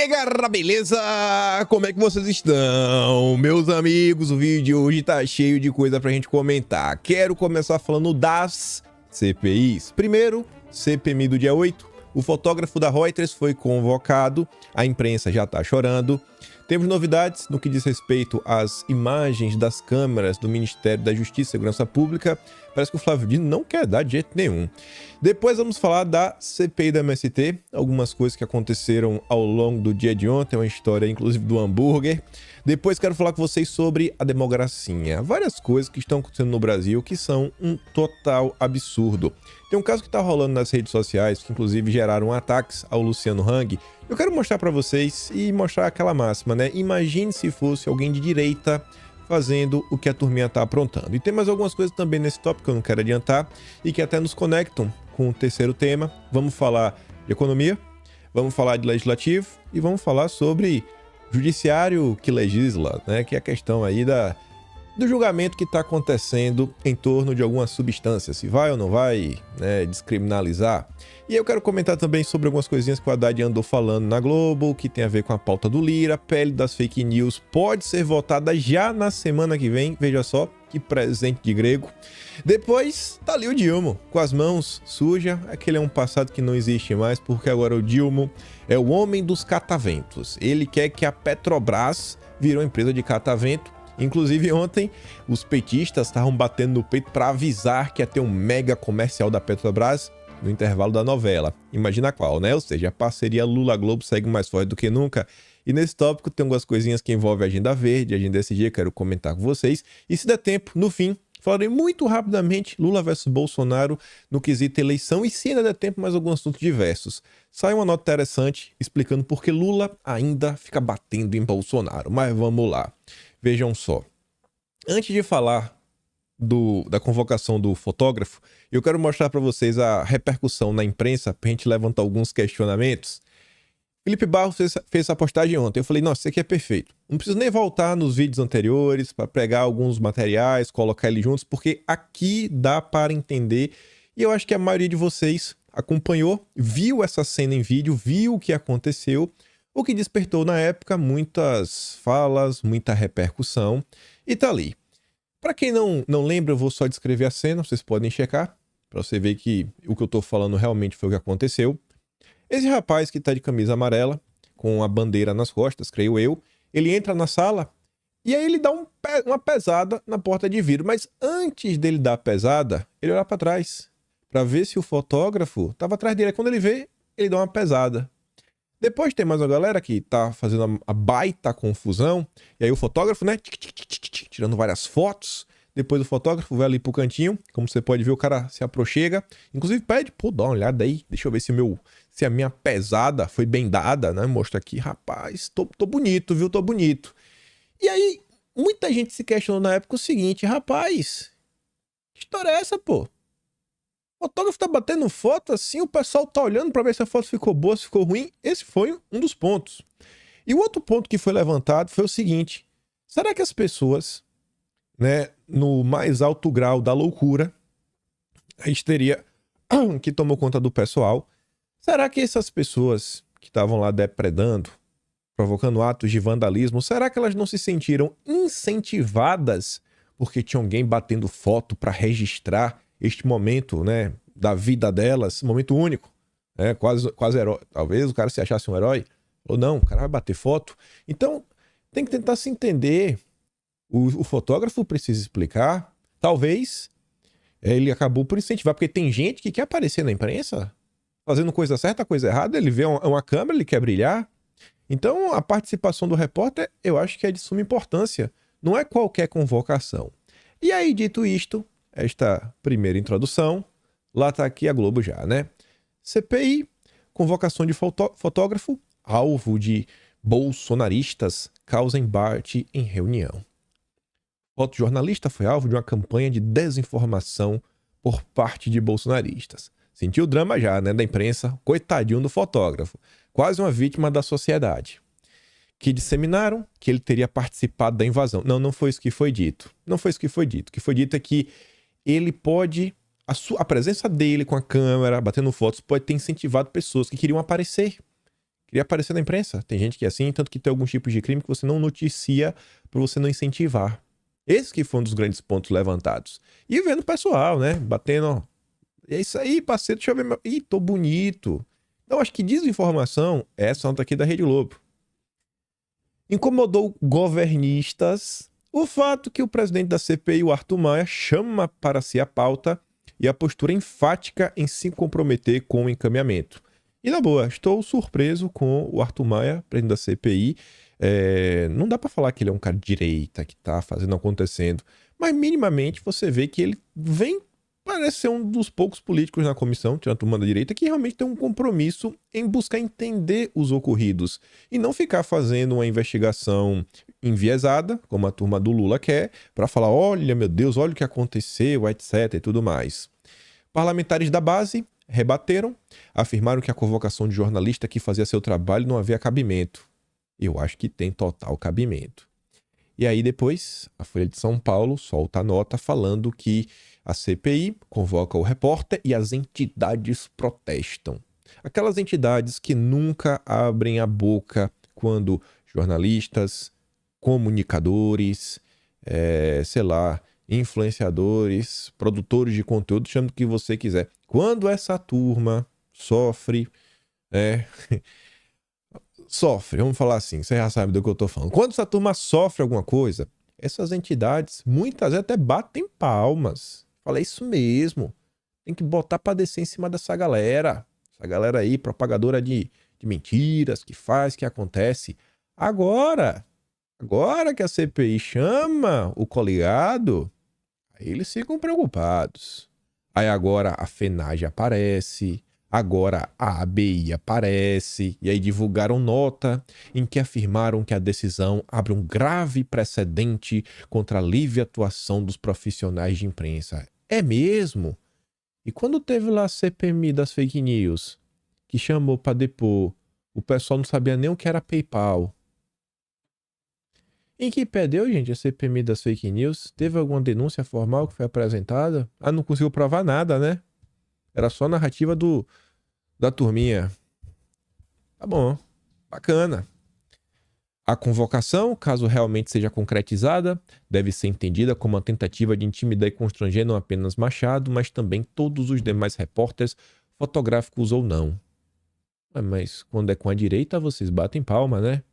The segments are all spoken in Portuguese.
E aí, galera, beleza? Como é que vocês estão? Meus amigos, o vídeo de hoje tá cheio de coisa pra gente comentar. Quero começar falando das CPIs. Primeiro, CPMI do dia 8. O fotógrafo da Reuters foi convocado, a imprensa já tá chorando. Temos novidades no que diz respeito às imagens das câmeras do Ministério da Justiça e Segurança Pública. Parece que o Flávio Dino não quer dar de jeito nenhum. Depois vamos falar da CPI da MST, algumas coisas que aconteceram ao longo do dia de ontem, uma história inclusive do hambúrguer. Depois quero falar com vocês sobre a democracia, várias coisas que estão acontecendo no Brasil que são um total absurdo. Tem um caso que está rolando nas redes sociais, que inclusive geraram ataques ao Luciano Hang. Eu quero mostrar para vocês e mostrar aquela máxima, né? Imagine se fosse alguém de direita fazendo o que a turminha tá aprontando. E tem mais algumas coisas também nesse tópico que eu não quero adiantar e que até nos conectam com o terceiro tema. Vamos falar de economia, vamos falar de legislativo e vamos falar sobre judiciário que legisla, né? Que é a questão aí do julgamento que está acontecendo em torno de alguma substância, se vai ou não vai, né, descriminalizar. E eu quero comentar também sobre algumas coisinhas que o Haddad andou falando na Globo, que tem a ver com a pauta do Lira. A PL das fake news pode ser votada já na semana que vem, veja só, que presente de grego. Depois tá ali o Dilma, com as mãos sujas, aquele é um passado que não existe mais, porque agora o Dilma é o homem dos cataventos. Ele quer que a Petrobras virou empresa de catavento. Inclusive ontem os petistas estavam batendo no peito para avisar que ia ter um mega comercial da Petrobras no intervalo da novela. Imagina qual, né? Ou seja, a parceria Lula-Globo segue mais forte do que nunca. E nesse tópico tem algumas coisinhas que envolvem a Agenda Verde, a Agenda SG, quero comentar com vocês. E se der tempo, no fim, falarei muito rapidamente Lula versus Bolsonaro no quesito eleição e se ainda der tempo, mais alguns assuntos diversos. Sai uma nota interessante explicando por que Lula ainda fica batendo em Bolsonaro. Mas vamos lá. Vejam só, antes de falar da convocação do fotógrafo, eu quero mostrar para vocês a repercussão na imprensa para a gente levantar alguns questionamentos. Felipe Barros fez essa postagem ontem, eu falei, nossa, isso aqui é perfeito. Não preciso nem voltar nos vídeos anteriores para pegar alguns materiais, colocar eles juntos, porque aqui dá para entender. E eu acho que a maioria de vocês acompanhou, viu essa cena em vídeo, viu o que aconteceu, o que despertou na época muitas falas, muita repercussão, e tá ali. Para quem não lembra, eu vou só descrever a cena, vocês podem checar, para você ver que o que eu tô falando realmente foi o que aconteceu. Esse rapaz que tá de camisa amarela, com a bandeira nas costas, creio eu, ele entra na sala e aí ele dá uma pesada na porta de vidro, mas antes dele dar a pesada, ele olha para trás, para ver se o fotógrafo tava atrás dele. Quando ele vê, ele dá uma pesada. Depois tem mais uma galera que tá fazendo a baita confusão. E aí o fotógrafo, né? Tirando várias fotos. Depois o fotógrafo vai ali pro cantinho. Como você pode ver, o cara se aproxima. Inclusive pede, pô, dá uma olhada aí. Deixa eu ver se a minha pesada foi bem dada, né? Mostra aqui, rapaz, tô bonito, viu? Tô bonito. E aí, muita gente se questionou na época o seguinte, rapaz, que história é essa, pô? O fotógrafo tá batendo foto assim, o pessoal tá olhando para ver se a foto ficou boa, se ficou ruim. Esse foi um dos pontos. E o outro ponto que foi levantado foi o seguinte: será que as pessoas, né, no mais alto grau da loucura, a histeria que tomou conta do pessoal, será que essas pessoas que estavam lá depredando, provocando atos de vandalismo, será que elas não se sentiram incentivadas porque tinha alguém batendo foto para registrar este momento, né, da vida delas, momento único, né, quase herói. Talvez o cara se achasse um herói, ou não, o cara vai bater foto. Então, tem que tentar se entender. O fotógrafo precisa explicar. Talvez ele acabou por incentivar, porque tem gente que quer aparecer na imprensa, fazendo coisa certa, coisa errada, ele vê uma câmera, ele quer brilhar. Então, a participação do repórter, eu acho que é de suma importância. Não é qualquer convocação. E aí, dito isto, esta primeira introdução, lá tá aqui a Globo já, né? CPI, convocação de fotógrafo, alvo de bolsonaristas, causa embate em reunião. Fotojornalista foi alvo de uma campanha de desinformação por parte de bolsonaristas. Sentiu o drama já, né, da imprensa, coitadinho do fotógrafo, quase uma vítima da sociedade. Que disseminaram que ele teria participado da invasão. Não foi isso que foi dito. Não foi isso que foi dito. O que foi dito é que ele pode... A presença dele com a câmera, batendo fotos, pode ter incentivado pessoas que queriam aparecer, Queria aparecer na imprensa. Tem gente que é assim, tanto que tem alguns tipos de crime que você não noticia para você não incentivar. Esse que foi um dos grandes pontos levantados. E vendo o pessoal, né? Batendo, ó. É isso aí, parceiro, deixa eu ver. Ih, tô bonito. Então, acho que desinformação é essa nota aqui da Rede Globo. Incomodou governistas o fato que o presidente da CPI, o Arthur Maia, chama para si a pauta e a postura enfática em se comprometer com o encaminhamento. E na boa, estou surpreso com o Arthur Maia, presidente da CPI. Não dá para falar que ele é um cara de direita, que tá fazendo acontecendo, mas minimamente você vê que ele vem, parece ser um dos poucos políticos na comissão, tirando a turma da direita, que realmente tem um compromisso em buscar entender os ocorridos e não ficar fazendo uma investigação enviesada, como a turma do Lula quer, para falar, olha, meu Deus, olha o que aconteceu, etc. e tudo mais. Parlamentares da base rebateram, afirmaram que a convocação de jornalista que fazia seu trabalho não havia cabimento. Eu acho que tem total cabimento. E aí depois, a Folha de São Paulo solta a nota falando que a CPI convoca o repórter e as entidades protestam. Aquelas entidades que nunca abrem a boca quando jornalistas, comunicadores, influenciadores, produtores de conteúdo, chame o que você quiser. Quando essa turma sofre, vamos falar assim, você já sabe do que eu tô falando. Quando essa turma sofre alguma coisa, essas entidades muitas vezes até batem palmas. Fala, é isso mesmo. Tem que botar pra descer em cima dessa galera. Essa galera aí, propagadora de mentiras, que faz, que acontece. Agora que a CPI chama o coligado, aí eles ficam preocupados. Aí agora a FENAGE aparece, agora a ABI aparece, e aí divulgaram nota em que afirmaram que a decisão abre um grave precedente contra a livre atuação dos profissionais de imprensa. É mesmo? E quando teve lá a CPMI das fake news, que chamou para depor, o pessoal não sabia nem o que era PayPal. Em que perdeu, gente, a CPMI das fake news? Teve alguma denúncia formal que foi apresentada? Não conseguiu provar nada, né? Era só narrativa da turminha. Tá bom, bacana. A convocação, caso realmente seja concretizada, deve ser entendida como uma tentativa de intimidar e constranger não apenas Machado, mas também todos os demais repórteres, fotográficos ou não. Mas quando é com a direita, vocês batem palma, né?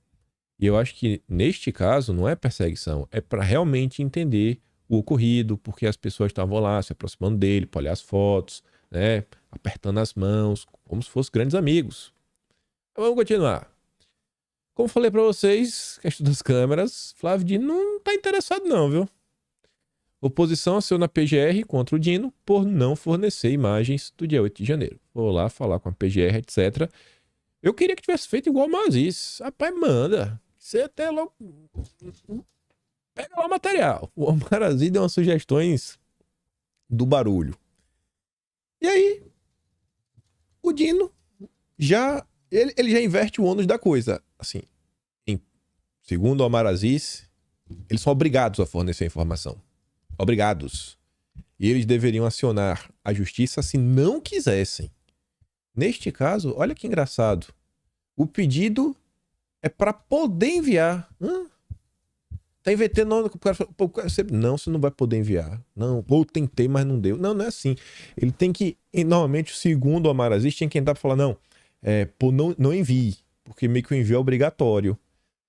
E eu acho que neste caso não é perseguição, é para realmente entender o ocorrido, porque as pessoas estavam lá se aproximando dele, para olhar as fotos, né? Apertando as mãos, como se fossem grandes amigos. Vamos continuar. Como falei pra vocês, questão das câmeras, Flávio Dino não tá interessado não, viu? Oposição aciona a PGR contra o Dino por não fornecer imagens do dia 8 de janeiro. Vou lá falar com a PGR, etc. Eu queria que tivesse feito igual o Mazis. Rapaz, manda. Você até logo... Pega lá o material. O Omar Aziz deu umas sugestões do barulho. E aí, o Dino já... Ele já inverte o ônus da coisa. Assim, segundo o Omar Aziz, eles são obrigados a fornecer a informação. Obrigados. E eles deveriam acionar a justiça se não quisessem. Neste caso, olha que engraçado. O pedido é para poder enviar. Tá inventando... Não, você não vai poder enviar. Não, ou tentei, mas não deu. Não é assim. Ele tem que... Normalmente, segundo o Omar Aziz, tinha que entrar para falar, não envie, porque meio que o envio é obrigatório.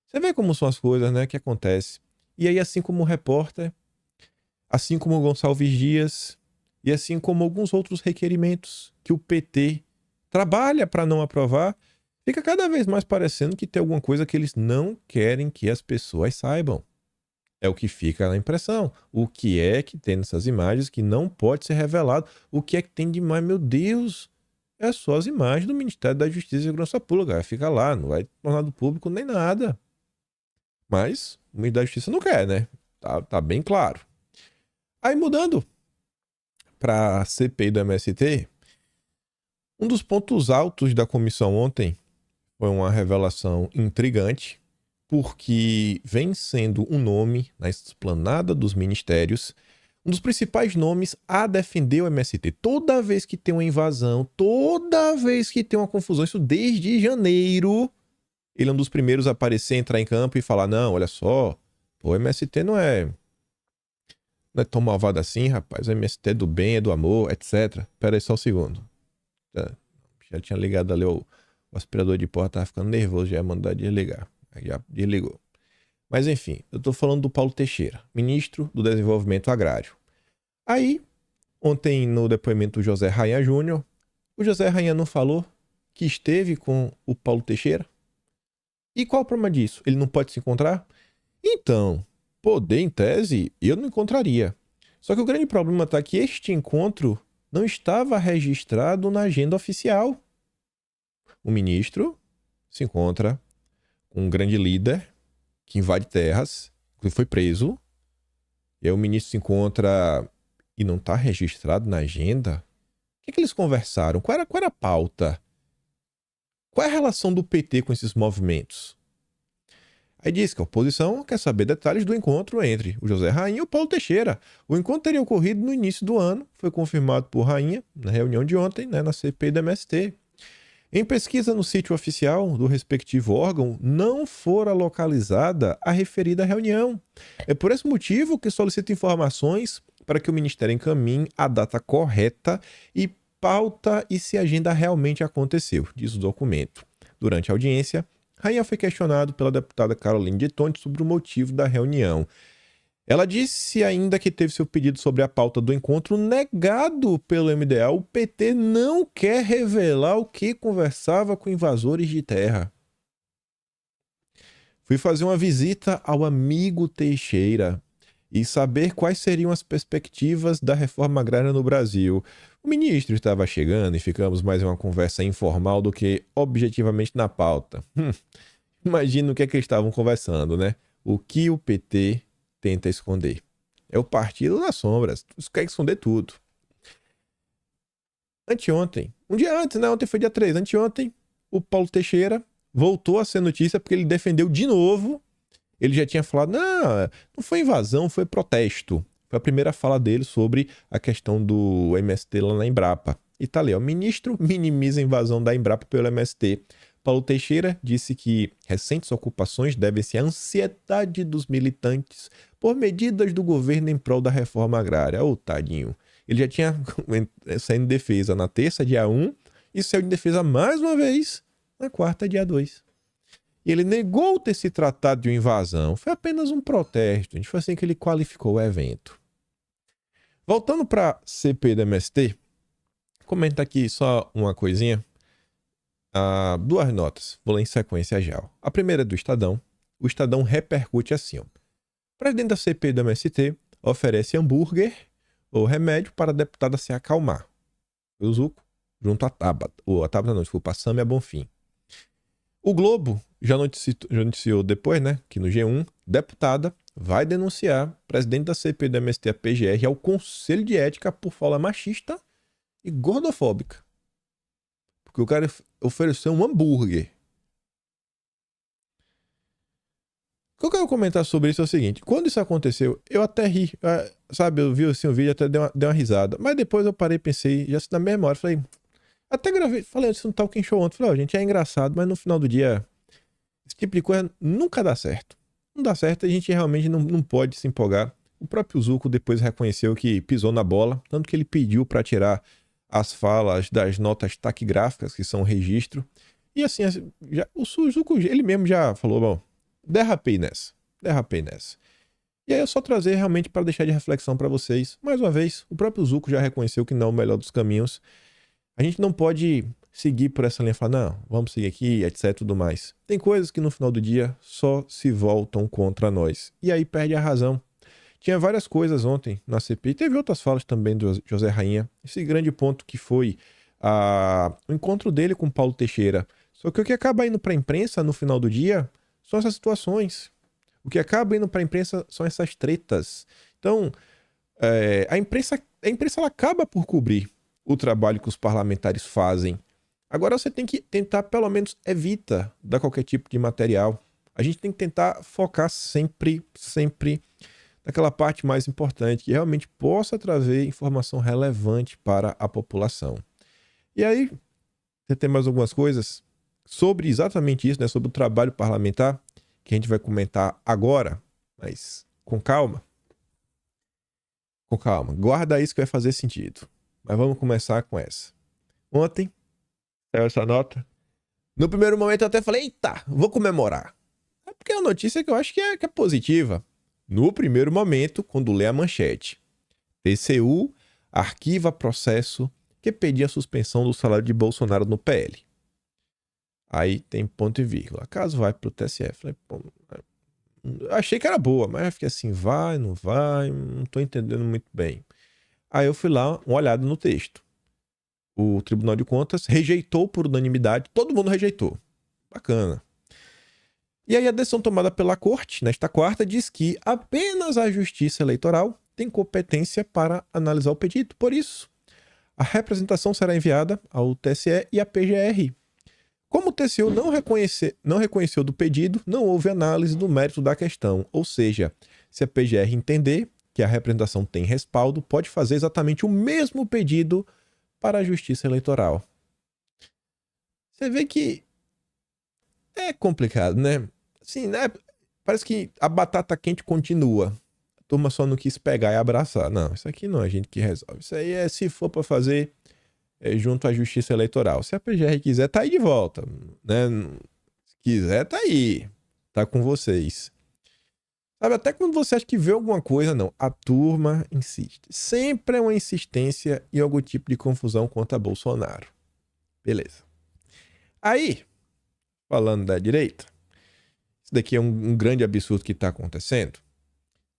Você vê como são as coisas, né, que acontece. E aí, assim como o repórter, assim como o Gonçalves Dias, e assim como alguns outros requerimentos que o PT trabalha para não aprovar, fica cada vez mais parecendo que tem alguma coisa que eles não querem que as pessoas saibam. É o que fica na impressão. O que é que tem nessas imagens que não pode ser revelado? O que é que tem de mais? Meu Deus! É só as imagens do Ministério da Justiça e Segurança Pública. Vai ficar lá, não vai tornar do público nem nada. Mas o Ministério da Justiça não quer, né? Tá bem claro. Aí mudando para a CPI do MST, um dos pontos altos da comissão ontem foi uma revelação intrigante, porque vem sendo um nome na esplanada dos ministérios, um dos principais nomes a defender o MST. Toda vez que tem uma invasão, toda vez que tem uma confusão, isso desde janeiro, Ele é um dos primeiros a aparecer, entrar em campo e falar, não, olha só, o MST não é tão malvado assim, rapaz. O MST é do bem, é do amor, etc. Pera aí só um segundo. Já tinha ligado ali o aspirador de pó, tava ficando nervoso, já ia mandar desligar. Aí já desligou. Mas enfim, eu tô falando do Paulo Teixeira, ministro do Desenvolvimento Agrário. Aí, ontem no depoimento do José Rainha Júnior, o José Rainha não falou que esteve com o Paulo Teixeira? E qual o problema disso? Ele não pode se encontrar? Então, poder em tese, eu não encontraria. Só que o grande problema está que este encontro não estava registrado na agenda oficial. O ministro se encontra com um grande líder que invade terras, que foi preso. E aí o ministro se encontra e não está registrado na agenda. O que eles conversaram? Qual era a pauta? Qual é a relação do PT com esses movimentos? Aí diz que a oposição quer saber detalhes do encontro entre o José Rainha e o Paulo Teixeira. O encontro teria ocorrido no início do ano, foi confirmado por Rainha na reunião de ontem, na CPI do MST. Em pesquisa no sítio oficial do respectivo órgão, não fora localizada a referida reunião. É por esse motivo que solicito informações para que o Ministério encaminhe a data correta e pauta e se a agenda realmente aconteceu, diz o documento. Durante a audiência, Rainha foi questionado pela deputada Caroline de Tonti sobre o motivo da reunião. Ela disse ainda que teve seu pedido sobre a pauta do encontro negado pelo MDA. O PT não quer revelar o que conversava com invasores de terra. Fui fazer uma visita ao amigo Teixeira e saber quais seriam as perspectivas da reforma agrária no Brasil. O ministro estava chegando e ficamos mais em uma conversa informal do que objetivamente na pauta. Imagina o que é que eles estavam conversando, né? O que o PT tenta esconder. É o partido das sombras. Eles querem esconder tudo. Anteontem, um dia antes, né? Ontem foi dia 3. Anteontem, o Paulo Teixeira voltou a ser notícia porque ele defendeu de novo. Ele já tinha falado, não foi invasão, foi protesto. Foi a primeira fala dele sobre a questão do MST lá na Embrapa. E tá ali, ó, o ministro minimiza a invasão da Embrapa pelo MST. Paulo Teixeira disse que recentes ocupações devem-se à ansiedade dos militantes por medidas do governo em prol da reforma agrária. Ô, tadinho. Ele já tinha saído em defesa na terça, dia 1, e saiu em defesa mais uma vez na quarta, dia 2. E ele negou ter se tratado de uma invasão. Foi apenas um protesto. A gente foi assim que ele qualificou o evento. Voltando para a CPI do MST, comenta aqui só uma coisinha. Duas notas. Vou ler em sequência já. A primeira é do Estadão. O Estadão repercute assim. Ó. O presidente da CPI do MST oferece hambúrguer ou remédio para a deputada se acalmar. O Zuco, junto à Tabata. A Tabata não, desculpa, a Sâmia Bonfim. O Globo já noticiou depois, né, que no G1, deputada vai denunciar presidente da CPI do MST, a PGR, ao Conselho de Ética por fala machista e gordofóbica. Porque o cara ofereceu um hambúrguer. O que eu quero comentar sobre isso é o seguinte. Quando isso aconteceu, eu até ri. Sabe, eu vi assim, o vídeo até dei uma risada. Mas depois eu parei e pensei, já na mesma hora, falei... Até gravei, falei isso no Talking Show ontem. Falei, gente, é engraçado, mas no final do dia, esse tipo de coisa nunca dá certo. Não dá certo, a gente realmente não pode se empolgar. O próprio Zuco depois reconheceu que pisou na bola, tanto que ele pediu para tirar as falas das notas taquigráficas, que são o registro. E assim, o Zuco, ele mesmo já falou, bom, derrapei nessa. E aí eu só trazer realmente para deixar de reflexão para vocês. Mais uma vez, o próprio Zuco já reconheceu que não é o melhor dos caminhos. A gente não pode seguir por essa linha e falar, não, vamos seguir aqui, etc e tudo mais. Tem coisas que no final do dia só se voltam contra nós. E aí perde a razão. Tinha várias coisas ontem na CPI. Teve outras falas também do José Rainha. Esse grande ponto que foi o encontro dele com Paulo Teixeira. Só que o que acaba indo para a imprensa no final do dia são essas situações. O que acaba indo para a imprensa são essas tretas. Então, a imprensa ela acaba por cobrir o trabalho que os parlamentares fazem. Agora você tem que tentar, pelo menos, dar qualquer tipo de material. A gente tem que tentar focar sempre naquela parte mais importante, que realmente possa trazer informação relevante para a população. E aí, você tem mais algumas coisas? sobre exatamente isso, né? Sobre o trabalho parlamentar, que a gente vai comentar agora, mas com calma. Com calma. Guarda isso que vai fazer sentido. Mas vamos começar com essa. Ontem, saiu essa nota. No primeiro momento eu até falei, eita, vou comemorar. É porque é uma notícia que eu acho que é positiva. No primeiro momento, quando lê a manchete, TCU arquiva processo que pedia a suspensão do salário de Bolsonaro no PL. Aí tem ponto e vírgula. Caso vai pro TSE. Falei, pô, achei que era boa, mas eu fiquei assim, vai, não vai, não tô entendendo muito bem. Aí eu fui lá, uma olhada no texto. O Tribunal de Contas rejeitou por unanimidade, todo mundo rejeitou. Bacana. E aí a decisão tomada pela Corte, nesta quarta, diz que apenas a Justiça Eleitoral tem competência para analisar o pedido. Por isso, a representação será enviada ao TSE e à PGR. Como o TCU não reconheceu do pedido, não houve análise do mérito da questão. Ou seja, se a PGR entender que a representação tem respaldo, pode fazer exatamente o mesmo pedido para a Justiça Eleitoral. Você vê que é complicado, né? Assim, né? Parece que a batata quente continua. A turma só não quis pegar e abraçar. Não, isso aqui não é a gente que resolve. Isso aí é se for para fazer junto à Justiça Eleitoral. Se a PGR quiser, tá aí de volta, né? Se quiser, tá aí. Tá com vocês. Sabe, até quando você acha que vê alguma coisa, não. A turma insiste. Sempre é uma insistência e algum tipo de confusão contra Bolsonaro. Beleza. Aí, falando da direita, isso daqui é um grande absurdo que tá acontecendo.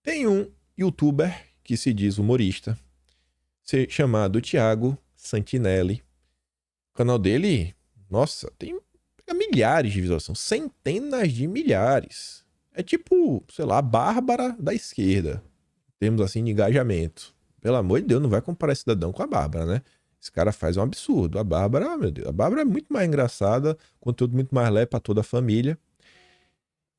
Tem um youtuber que se diz humorista, chamado Thiago Santinelli. O canal dele, nossa, tem milhares de visualizações, centenas de milhares. É tipo, sei lá, a Bárbara da esquerda. Temos assim de engajamento. Pelo amor de Deus, não vai comparar esse cidadão com a Bárbara, né? Esse cara faz um absurdo. A Bárbara, meu Deus, a Bárbara é muito mais engraçada, conteúdo muito mais leve pra toda a família.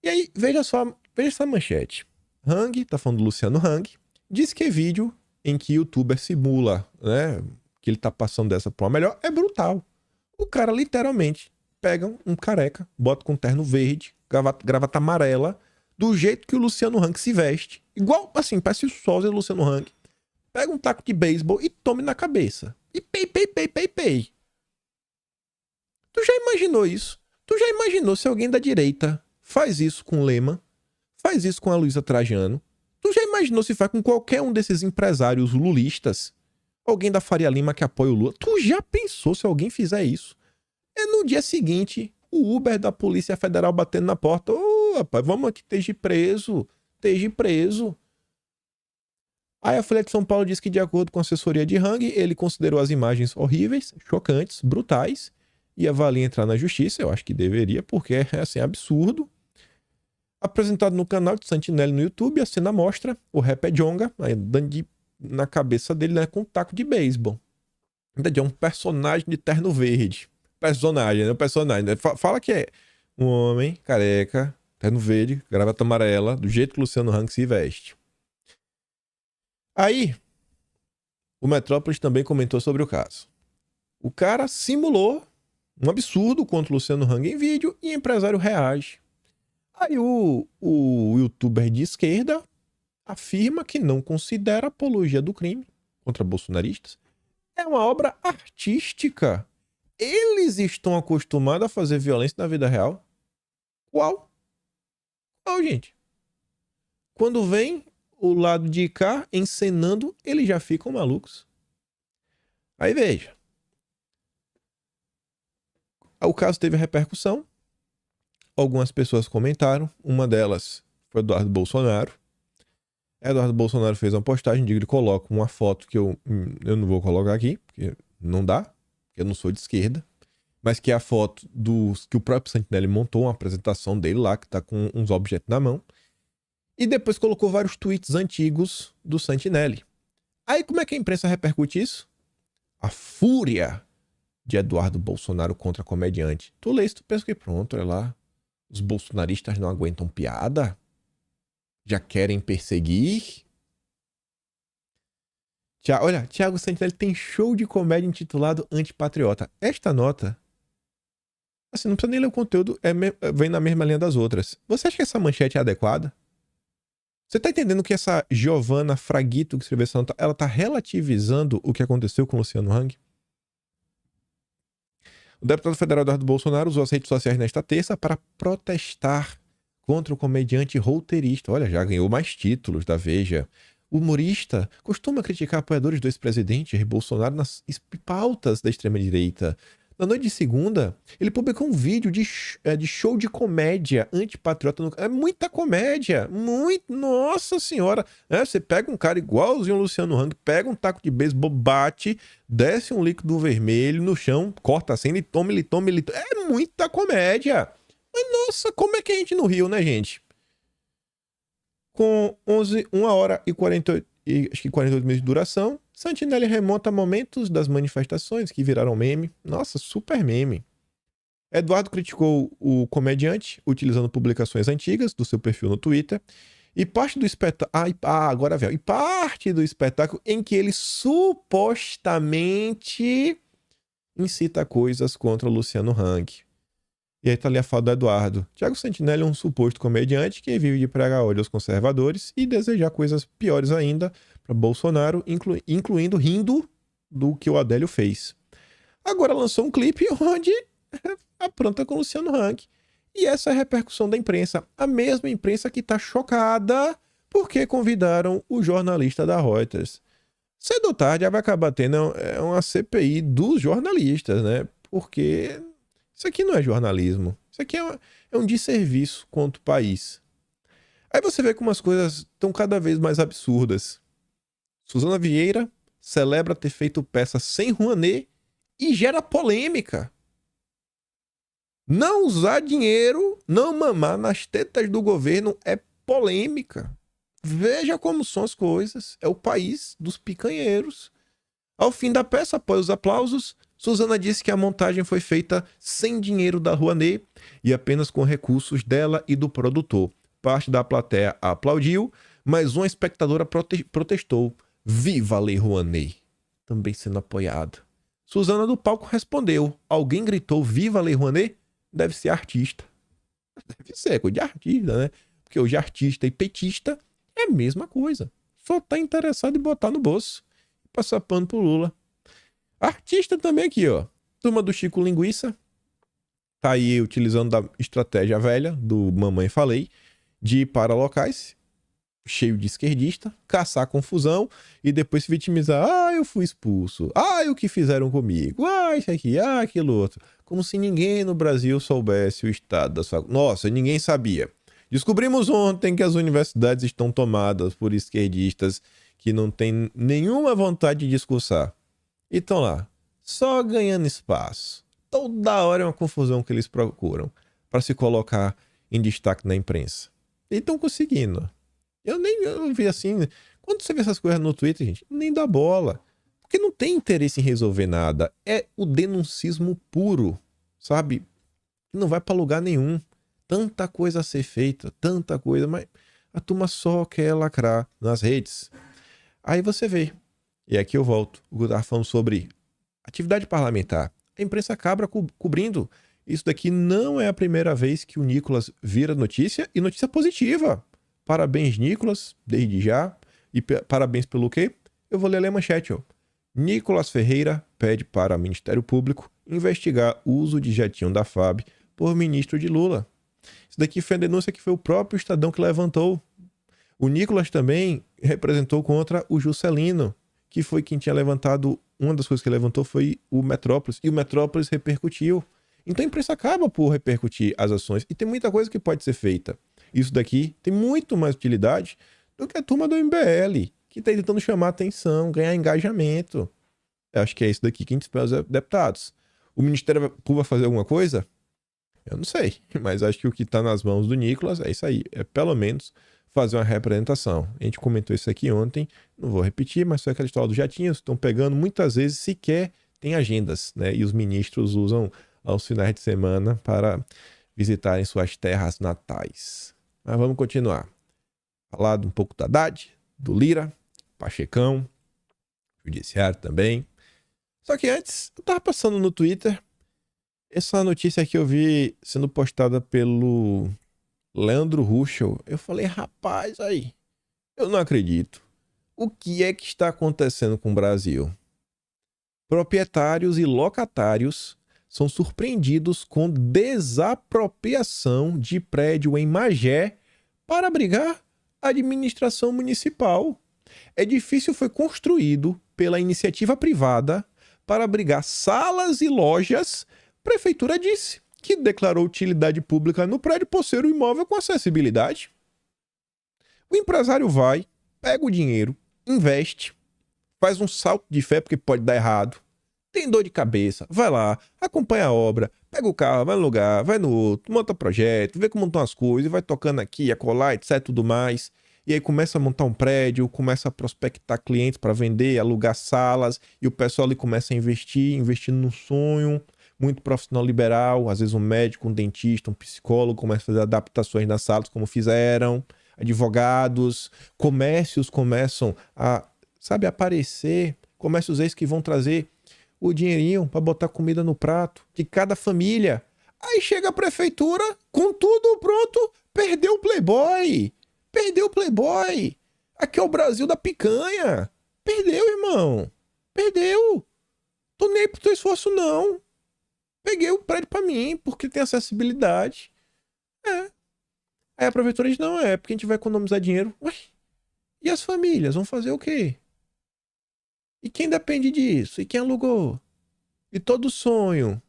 E aí, veja essa manchete. Hang, tá falando do Luciano Hang, diz que é vídeo em que o youtuber simula, né, que ele tá passando dessa pra uma melhor, é brutal. O cara literalmente pega um careca, bota com terno verde, gravata amarela, do jeito que o Luciano Hang se veste. Igual, assim, parece o sósia do Luciano Hang. Pega um taco de beisebol e tome na cabeça. E pei, pei, pei, pei, pei. Tu já imaginou isso? Tu já imaginou se alguém da direita faz isso com o Lema? Faz isso com a Luísa Trajano? Tu já imaginou se faz com qualquer um desses empresários lulistas? Alguém da Faria Lima que apoia o Lula? Tu já pensou se alguém fizer isso? É no dia seguinte, o Uber da Polícia Federal batendo na porta. Ô, rapaz, vamos aqui, esteja preso. Esteja preso. Aí a Folha de São Paulo diz que, de acordo com a assessoria de Hang, ele considerou as imagens horríveis, chocantes, brutais e avalia entrar na justiça. Eu acho que deveria, porque é assim, absurdo. Apresentado no canal de Santinelli no YouTube, a cena mostra o rapper Djonga, dando na cabeça dele, né, com um taco de beisebol. É um personagem de terno verde. Personagem, né? Personagem. Fala que é um homem careca, terno verde, gravata amarela, do jeito que o Luciano Hang se veste. Aí, o Metrópolis também comentou sobre o caso. O cara simulou um absurdo contra o Luciano Hang em vídeo e o empresário reage. Aí o youtuber de esquerda afirma que não considera apologia do crime contra bolsonaristas. É uma obra artística. Eles estão acostumados a fazer violência na vida real. Qual, gente? Quando vem o lado de cá encenando, eles já ficam malucos. Aí veja. O caso teve repercussão. Algumas pessoas comentaram. Uma delas foi Eduardo Bolsonaro. Eduardo Bolsonaro fez uma postagem onde ele coloca uma foto que eu não vou colocar aqui, porque não dá, porque eu não sou de esquerda, mas que é a foto que o próprio Santinelli montou, uma apresentação dele lá, que tá com uns objetos na mão, e depois colocou vários tweets antigos do Santinelli. Aí como é que a imprensa repercute isso? A fúria de Eduardo Bolsonaro contra comediante. Tu lê isso, tu pensa que pronto, olha lá, os bolsonaristas não aguentam piada? Já querem perseguir? Olha, Thiago Santinelli tem show de comédia intitulado Antipatriota. Esta nota Assim, não precisa nem ler o conteúdo, vem na mesma linha das outras. Você acha que essa manchete é adequada? Você tá entendendo que essa Giovanna Fraguito que escreveu essa nota, ela tá relativizando o que aconteceu com o Luciano Hang? O deputado federal Eduardo Bolsonaro usou as redes sociais nesta terça para protestar contra o comediante roteirista. Olha, já ganhou mais títulos da Veja. O humorista costuma criticar apoiadores do ex-presidente Jair Bolsonaro nas pautas da extrema-direita. Na noite de segunda, ele publicou um vídeo de show de comédia antipatriota. É muita comédia, muito, nossa senhora. Você pega um cara igualzinho o Luciano Hang, pega um taco de beisebol, bate, desce um líquido vermelho no chão, corta assim, ele toma. É muita comédia. Mas nossa, como é que a gente no Rio, né, gente? Com 1 hora e 48 minutos de duração, Santinelli remonta momentos das manifestações que viraram meme. Nossa, super meme. Eduardo criticou o comediante utilizando publicações antigas do seu perfil no Twitter e parte do espetáculo... agora vem. E parte do espetáculo em que ele supostamente incita coisas contra o Luciano Hang. E aí tá ali a fala do Eduardo. Thiago Santinelli é um suposto comediante que vive de pregar ódio aos conservadores e desejar coisas piores ainda para Bolsonaro, incluindo rindo do que o Adélio fez. Agora lançou um clipe onde apronta com o Luciano Hang. E essa é a repercussão da imprensa. A mesma imprensa que tá chocada porque convidaram o jornalista da Reuters. Cedo ou tarde vai acabar tendo uma CPI dos jornalistas, né? Porque... isso aqui não é jornalismo. Isso aqui é um desserviço contra o país. Aí você vê como as coisas estão cada vez mais absurdas. Suzana Vieira celebra ter feito peça sem Rouanet e gera polêmica. Não usar dinheiro, não mamar nas tetas do governo é polêmica. Veja como são as coisas. É o país dos picanheiros. Ao fim da peça, após os aplausos, Suzana disse que a montagem foi feita sem dinheiro da Rouanet e apenas com recursos dela e do produtor. Parte da plateia aplaudiu, mas uma espectadora protestou. Viva a Lei Rouanet! Também sendo apoiada. Suzana do palco respondeu. Alguém gritou Viva a Lei Rouanet? Deve ser artista. Deve ser, coisa de artista, né? Porque hoje artista e petista é a mesma coisa. Só tá interessado em botar no bolso. Passar pano pro Lula. Artista também aqui, ó. Turma do Chico Linguiça. Tá aí utilizando da estratégia velha do Mamãe Falei de ir para locais cheio de esquerdista, caçar confusão e depois se vitimizar. Eu fui expulso. O que fizeram comigo? Isso aqui, aquilo outro. Como se ninguém no Brasil soubesse o estado da sua... Nossa, ninguém sabia. Descobrimos ontem que as universidades estão tomadas por esquerdistas que não têm nenhuma vontade de discursar. E estão lá, só ganhando espaço. Toda hora é uma confusão que eles procuram para se colocar em destaque na imprensa. E estão conseguindo. Eu vi assim... Quando você vê essas coisas no Twitter, gente, nem dá bola. Porque não tem interesse em resolver nada. É o denuncismo puro, sabe? Não vai para lugar nenhum. Tanta coisa a ser feita, tanta coisa, mas a turma só quer lacrar nas redes. Aí você vê. E aqui eu volto. O que eu estava falando sobre atividade parlamentar. A imprensa acaba cobrindo. Isso daqui não é a primeira vez que o Nicolas vira notícia, e notícia positiva. Parabéns, Nicolas, desde já. E parabéns pelo quê? Eu vou ler a manchete, ó. Nicolas Ferreira pede para o Ministério Público investigar o uso de jatinho da FAB por ministro de Lula. Isso daqui foi a denúncia que foi o próprio Estadão que levantou. O Nicolas também representou contra o Juscelino, que foi quem tinha levantado... Uma das coisas que ele levantou foi o Metrópolis. E o Metrópolis repercutiu. Então a imprensa acaba por repercutir as ações. E tem muita coisa que pode ser feita. Isso daqui tem muito mais utilidade do que a turma do MBL, que está tentando chamar atenção, ganhar engajamento. Eu acho que é isso daqui que a gente espera os deputados. O Ministério Público vai fazer alguma coisa? Eu não sei, mas acho que o que está nas mãos do Nicolas é isso aí. É pelo menos fazer uma representação. A gente comentou isso aqui ontem, não vou repetir, mas foi aquela história dos jatinhos, estão pegando muitas vezes sequer tem agendas, né? E os ministros usam aos finais de semana para visitarem suas terras natais. Mas vamos continuar. Falar um pouco da Haddad, do Lira, Pachecão, Judiciário também. Só que antes, eu tava passando no Twitter Essa notícia aqui eu vi sendo postada pelo Leandro Ruschel. Eu falei, rapaz, aí, eu não acredito. O que é que está acontecendo com o Brasil? Proprietários e locatários são surpreendidos com desapropriação de prédio em Magé para abrigar a administração municipal. Edifício foi construído pela iniciativa privada para abrigar salas e lojas. Prefeitura disse que declarou utilidade pública no prédio por ser um imóvel com acessibilidade. O empresário vai, pega o dinheiro, investe, faz um salto de fé porque pode dar errado, tem dor de cabeça, vai lá, acompanha a obra, pega o carro, vai no lugar, vai no outro, monta projeto, vê como estão as coisas, vai tocando aqui, acolá, etc, tudo mais. E aí começa a montar um prédio, começa a prospectar clientes para vender, alugar salas, e o pessoal ali começa a investir, investindo no sonho, muito profissional liberal, às vezes um médico, um dentista, um psicólogo, começa a fazer adaptações nas salas como fizeram, advogados, comércios começam a, sabe, aparecer, comércios esses que vão trazer o dinheirinho para botar comida no prato de cada família. Aí chega a prefeitura com tudo pronto, perdeu o Playboy. Perdeu o Playboy. Aqui é o Brasil da picanha. Perdeu, irmão. Perdeu. Tô nem pro teu esforço, não. Peguei o prédio pra mim, porque tem acessibilidade. É. Aí a prefeitura diz, não, é porque a gente vai economizar dinheiro. Ué, e as famílias vão fazer o quê? E quem depende disso? E quem alugou? E todo sonho?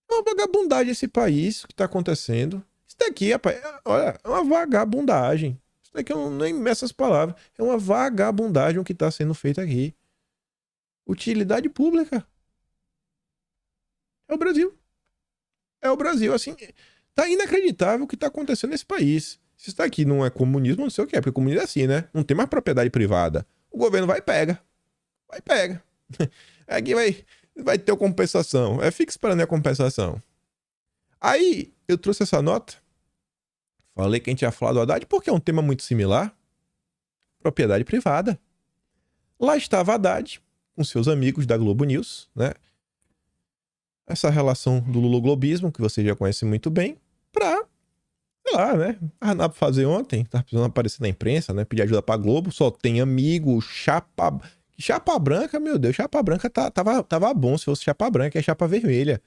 É uma vagabundagem esse país que tá acontecendo. Isso daqui, rapaz, olha, é uma vagabundagem. Isso daqui eu nem meço as palavras. É uma vagabundagem o que tá sendo feito aqui. Utilidade pública. É o Brasil. É o Brasil, assim. Tá inacreditável o que tá acontecendo nesse país. Se isso daqui não é comunismo, não sei o que é, porque comunismo é assim, né? Não tem mais propriedade privada. O governo vai e pega. Vai e pega. Aqui vai ter compensação. Fica esperando a compensação. Aí, eu trouxe essa nota. Falei que a gente ia falar do Haddad porque é um tema muito similar. Propriedade privada. Lá estava Haddad com seus amigos da Globo News, né? Essa relação do luloglobismo, que você já conhece muito bem, pra, sei lá, né? Não dá pra fazer ontem, tá precisando aparecer na imprensa, né? Pedir ajuda pra Globo, só tem amigo, chapa branca, meu Deus, chapa branca tava bom se fosse chapa branca, é chapa vermelha.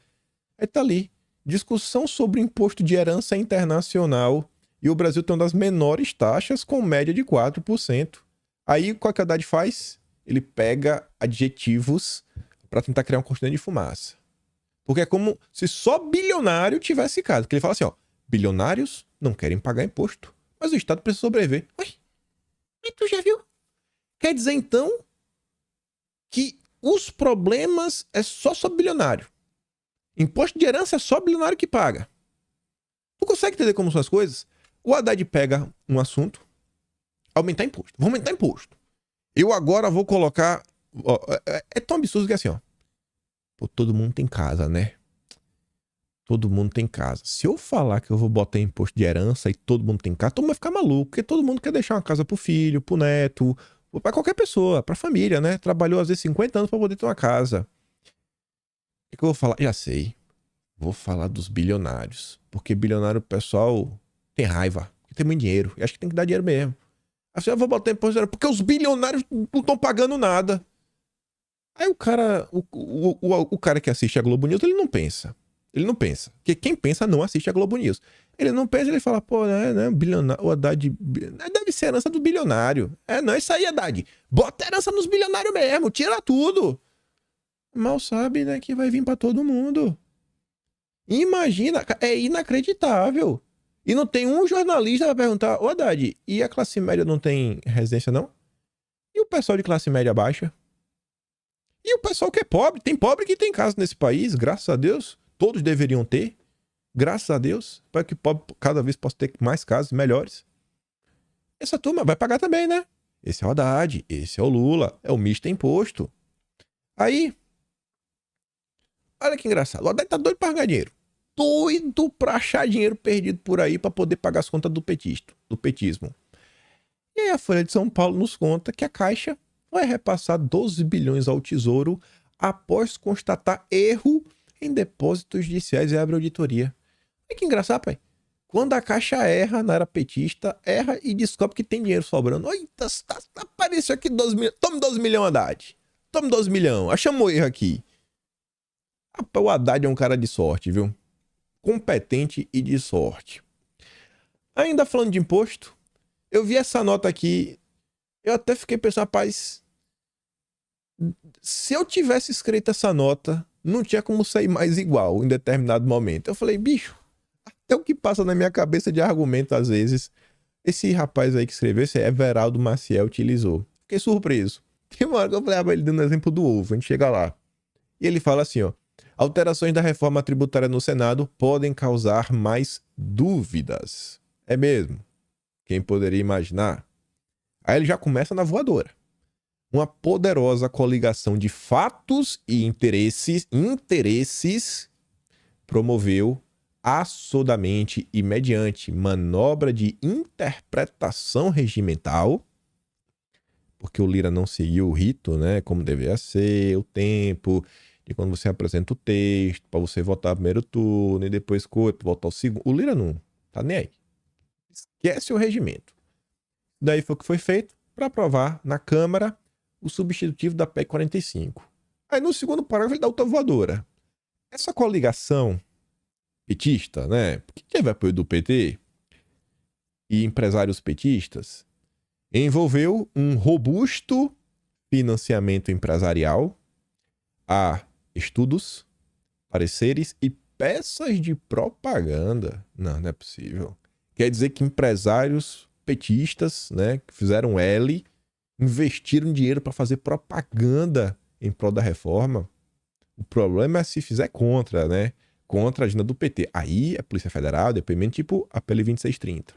Aí tá ali, discussão sobre imposto de herança internacional, e o Brasil tem uma das menores taxas, com média de 4%. Aí, o que a Haddad faz? Ele pega adjetivos pra tentar criar uma cortina de fumaça. Porque é como se só bilionário tivesse caso. Porque ele fala assim, ó, bilionários não querem pagar imposto, mas o Estado precisa sobreviver. Ué, mas tu já viu? Quer dizer, então, que os problemas é só sobre bilionário. Imposto de herança é só bilionário que paga. Tu consegue entender como são as coisas? O Haddad pega um assunto, aumentar imposto. Vou aumentar imposto. Eu agora vou colocar... Ó, é tão absurdo que é assim, ó. Pô, todo mundo tem casa, né? Todo mundo tem casa. Se eu falar que eu vou botar imposto de herança e todo mundo tem casa, todo mundo vai ficar maluco. Porque todo mundo quer deixar uma casa pro filho, pro neto, pra qualquer pessoa, pra família, né? Trabalhou às vezes 50 anos pra poder ter uma casa. O que eu vou falar? Já sei. Vou falar dos bilionários. Porque bilionário, o pessoal tem raiva. Porque tem muito dinheiro. E acho que tem que dar dinheiro mesmo. Assim, eu vou botar imposto de herança porque os bilionários não estão pagando nada. Aí o cara, o cara que assiste a Globo News, ele não pensa. Ele não pensa. Porque quem pensa não assiste a Globo News. Ele não pensa, ele fala, pô, né, bilionário, o Haddad, deve ser herança do bilionário. Não, isso aí, Haddad. Bota herança nos bilionários mesmo, tira tudo. Mal sabe, né, que vai vir pra todo mundo. Imagina, é inacreditável. E não tem um jornalista pra perguntar, ô Haddad, e a classe média não tem residência, não? E o pessoal de classe média baixa? E o pessoal que é pobre, tem pobre que tem casa nesse país, graças a Deus. Todos deveriam ter, graças a Deus, para que o pobre cada vez possa ter mais casas melhores. Essa turma vai pagar também, né? Esse é o Haddad, esse é o Lula, é o misto imposto. Aí, olha que engraçado, o Haddad tá doido pra ganhar dinheiro. Doido pra achar dinheiro perdido por aí para poder pagar as contas do petismo. E aí a Folha de São Paulo nos conta que a Caixa vai repassar 12 bilhões ao Tesouro após constatar erro em depósitos judiciais e abre auditoria. Olha que engraçado, pai. Quando a Caixa erra na era petista, erra e descobre que tem dinheiro sobrando. Eita, apareceu aqui 12 milhões. Tome 12 milhões, Haddad. Tome 12 milhões. Achamos o erro aqui. Rapaz, o Haddad é um cara de sorte, viu? Competente e de sorte. Ainda falando de imposto, eu vi essa nota aqui, eu até fiquei pensando, rapaz, se eu tivesse escrito essa nota, não tinha como sair mais igual em determinado momento. Eu falei, bicho, até o que passa na minha cabeça de argumento às vezes, esse rapaz aí que escreveu, esse Everaldo Maciel, utilizou. Fiquei surpreso. Tem uma hora que eu falei, ele dando exemplo do ovo, a gente chega lá. E ele fala assim, ó, alterações da reforma tributária no Senado podem causar mais dúvidas. É mesmo? Quem poderia imaginar? Aí ele já começa na voadora. Uma poderosa coligação de fatos e interesses promoveu assodamente e mediante manobra de interpretação regimental, porque o Lira não seguiu o rito, né, como deveria ser, o tempo de quando você apresenta o texto, para você votar o primeiro turno e depois votar o segundo. O Lira não tá nem aí. Esquece o regimento. Daí foi o que foi feito para aprovar na Câmara o substitutivo da PEC 45. Aí no segundo parágrafo ele dá outra voadora. Essa coligação petista, né, que teve apoio do PT e empresários petistas, envolveu um robusto financiamento empresarial a estudos, pareceres e peças de propaganda. Não é possível. Quer dizer que empresários petistas, né, que fizeram L, investiram dinheiro para fazer propaganda em prol da reforma. O problema é se fizer contra, né? Contra a agenda do PT. Aí a Polícia Federal, depoimento tipo a PL 2630.